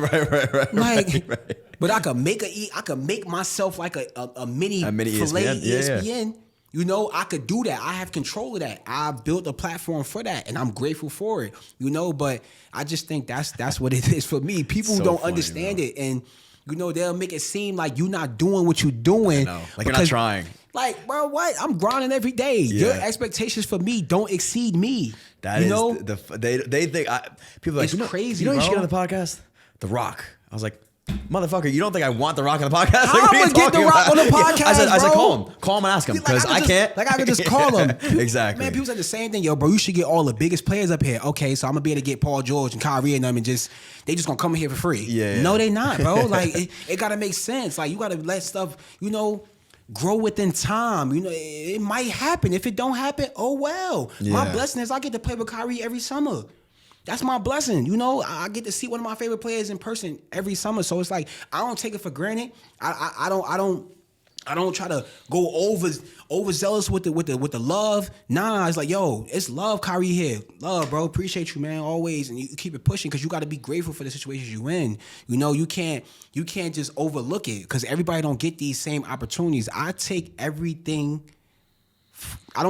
Like, right. but I could make myself like a mini ESPN. Filayyyy Yeah. ESPN. You know, I could do that. I have control of that. I built a platform for that, and I'm grateful for it. You know, but I just think that's what it is for me. People So don't funny, understand bro. it, and you know, they'll make it seem like you're not doing what you're doing. No, like you're not trying. Like, bro, what? I'm grinding every day. Yeah. Your expectations for me don't exceed me. That you is know? they think people are like, It's crazy, You know, you should bro. get on the podcast. The Rock. I was like, motherfucker, you don't think I want The Rock on the podcast? Like, How what are you I'ma get The talking Rock about? on the podcast, I said, bro? call him and ask him Like, because I can't. Like I could just call him. Exactly. Man, people said the same thing. Yo, bro, you should get all the biggest players up here. Okay, so I'm gonna be able to get Paul George and Kyrie and them, and they just gonna come in here for free. Yeah. No, they not, bro. Like it gotta make sense. Like you gotta let stuff, you know, grow within time. You know, it might happen. If it don't happen, oh well. My Yeah. blessing is I get to play with Kyrie every summer. That's my blessing. You know, I get to see one of my favorite players in person every summer. So it's like I don't take it for granted. I don't try to go overzealous with the love. Nah, it's like, yo, it's love, Kyrie here. Love, bro. Appreciate you, man, always. And you keep it pushing because you got to be grateful for the situations you in. You know, you can't just overlook it because everybody don't get these same opportunities. I don't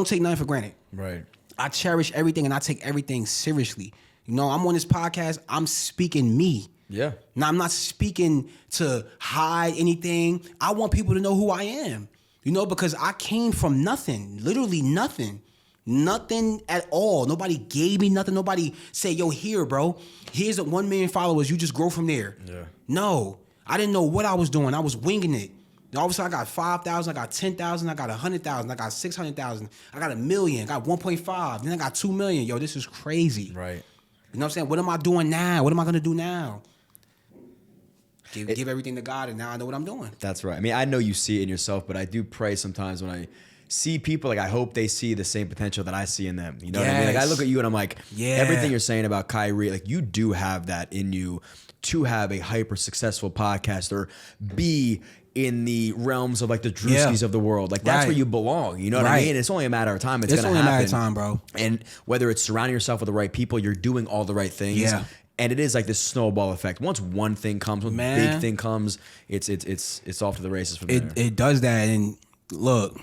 take nothing for granted. Right. I cherish everything and I take everything seriously. You know, I'm on this podcast, I'm speaking me. Yeah. Now, I'm not speaking to hide anything. I want people to know who I am. You know, because I came from nothing, literally nothing. Nothing at all. Nobody gave me nothing. Nobody said, yo, here, bro. Here's 1 million followers. You just grow from there. Yeah. No. I didn't know what I was doing. I was winging it. And all of a sudden, I got 5,000, I got 10,000, I got 100,000, I got 600,000, I got 1 million, I got 1.5, then I got 2 million. Yo, this is crazy. Right. You know what I'm saying? What am I doing now? What am I gonna do now? Give everything to God, and now I know what I'm doing. That's right. I mean, I know you see it in yourself, but I do pray sometimes when I see people, like I hope they see the same potential that I see in them. You know what I mean? Like I look at you and I'm like, everything you're saying about Kyrie, like you do have that in you to have a hyper successful podcast or be in the realms of like the Drewskis of the world. Like that's where you belong. You know what I mean? It's only a matter of time. It's gonna only happen. a matter of time, bro. And whether it's surrounding yourself with the right people, you're doing all the right things. Yeah. And it is like this snowball effect. Once one thing comes, one big thing comes, it's off to the races from there. It does that, and look,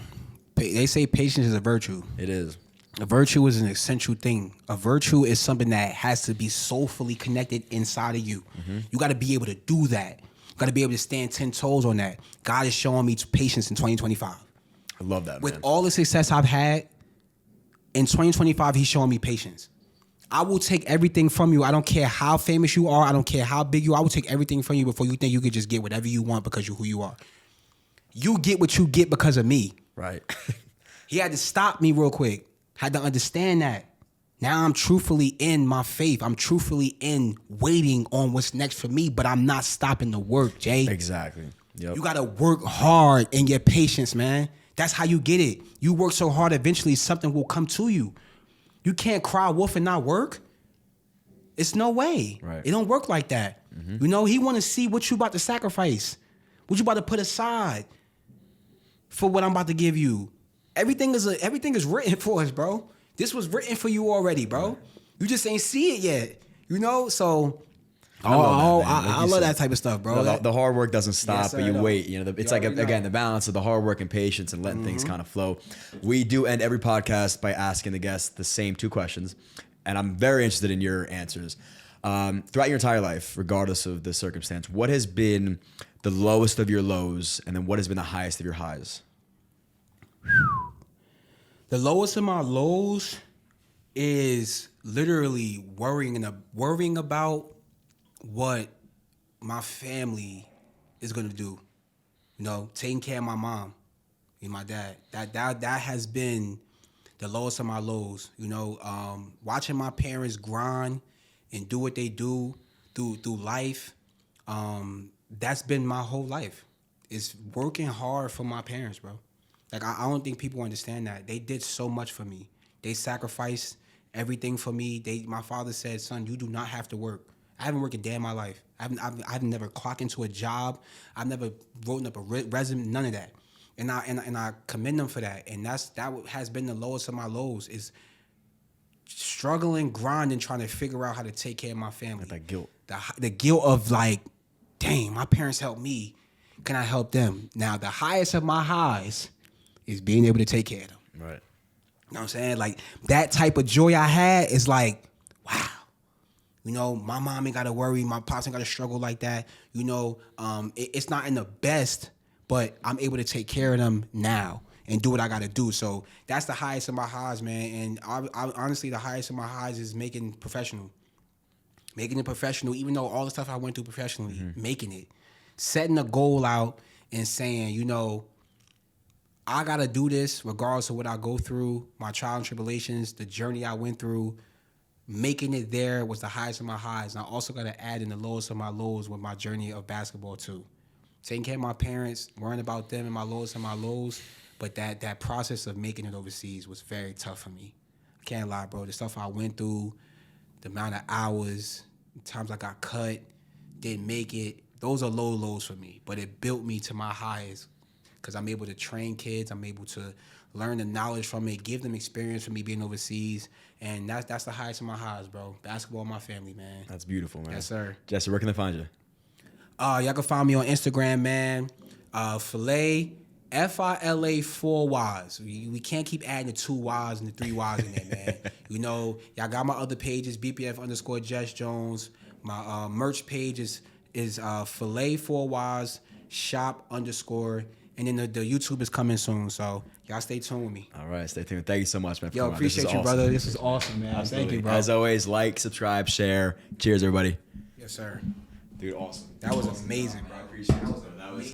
they say patience is a virtue. It is. A virtue is an essential thing. A virtue is something that has to be soulfully connected inside of you. Mm-hmm. You got to be able to do that. You got to be able to stand 10 toes on that. God is showing me patience in 2025. I love that, With man. all the success I've had, in 2025, he's showing me patience. I will take everything from you. I don't care how famous you are. I don't care how big you are. I will take everything from you before you think you could just get whatever you want because you're who you are. You get what you get because of me. Right. He had to stop me real quick. Had to understand that. Now I'm truthfully in my faith. I'm truthfully in waiting on what's next for me, but I'm not stopping the work, Jay. Exactly. Yep. You got to work hard in your patience, man. That's how you get it. You work so hard, eventually something will come to you. You can't cry wolf and not work. It's no way. Right. It don't work like that. Mm-hmm. You know, he want to see what you about to sacrifice, what you about to put aside for what I'm about to give you. Everything is written for us, bro. This was written for you already, bro. You just ain't see it yet. You know, so I love that type of stuff, bro. No, the hard work doesn't stop, Yes, but you sir, wait. You know, it's like again the balance of the hard work and patience and letting things kind of flow. We do end every podcast by asking the guests the same 2 questions, and I'm very interested in your answers. Throughout your entire life, regardless of the circumstance, what has been the lowest of your lows, and then what has been the highest of your highs? The lowest of my lows is literally worrying about what my family is gonna do. You know, taking care of my mom and my dad. That has been the lowest of my lows. You know, watching my parents grind and do what they do through life. That's been my whole life. It's working hard for my parents, bro. Like I don't think people understand that. They did so much for me. They sacrificed everything for me. My father said, "Son, you do not have to work." I haven't worked a day in my life. I've never clocked into a job. I've never written up a resume. None of that. And I commend them for that. And that has been the lowest of my lows is struggling, grinding, trying to figure out how to take care of my family. That guilt. The guilt of like, dang, my parents helped me. Can I help them? Now, the highest of my highs is being able to take care of them. Right. You know what I'm saying? Like, that type of joy I had is like, wow. You know, my mom ain't got to worry. My pops ain't got to struggle like that. You know, it's not in the best, but I'm able to take care of them now and do what I got to do. So that's the highest of my highs, man. And I honestly, the highest of my highs is making professional. Making it professional, even though all the stuff I went through professionally, making it. Setting a goal out and saying, you know, I got to do this regardless of what I go through, my trials and tribulations, the journey I went through. Making it there was the highest of my highs. And I also got to add in the lowest of my lows with my journey of basketball too. Taking care of my parents, worrying about them and my lowest of my lows. But that process of making it overseas was very tough for me. I can't lie, bro. The stuff I went through, the amount of hours, times I got cut, didn't make it. Those are low lows for me. But it built me to my highest because I'm able to train kids. I'm able to learn the knowledge from it, give them experience from me being overseas. And that's the highest of my highs, bro. Basketball, my family, man. That's beautiful, man. Yes, sir. Jesse, where can they find you? Y'all can find me on Instagram, man. Filayy, Fila 4 Ys. We can't keep adding the 2 Ys and the 3 Ys in there, man. You know, y'all got my other pages, BPF_Jess Jones. My merch page is Filayy 4 Ys, shop_. And then the YouTube is coming soon, so y'all stay tuned with me. All right, stay tuned. Thank you so much, man. Yo, appreciate you, brother. This is awesome, man. Absolutely. Thank you, bro. As always, like, subscribe, share. Cheers, everybody. Yes, sir. Dude, awesome. That was amazing, bro. I appreciate it. That was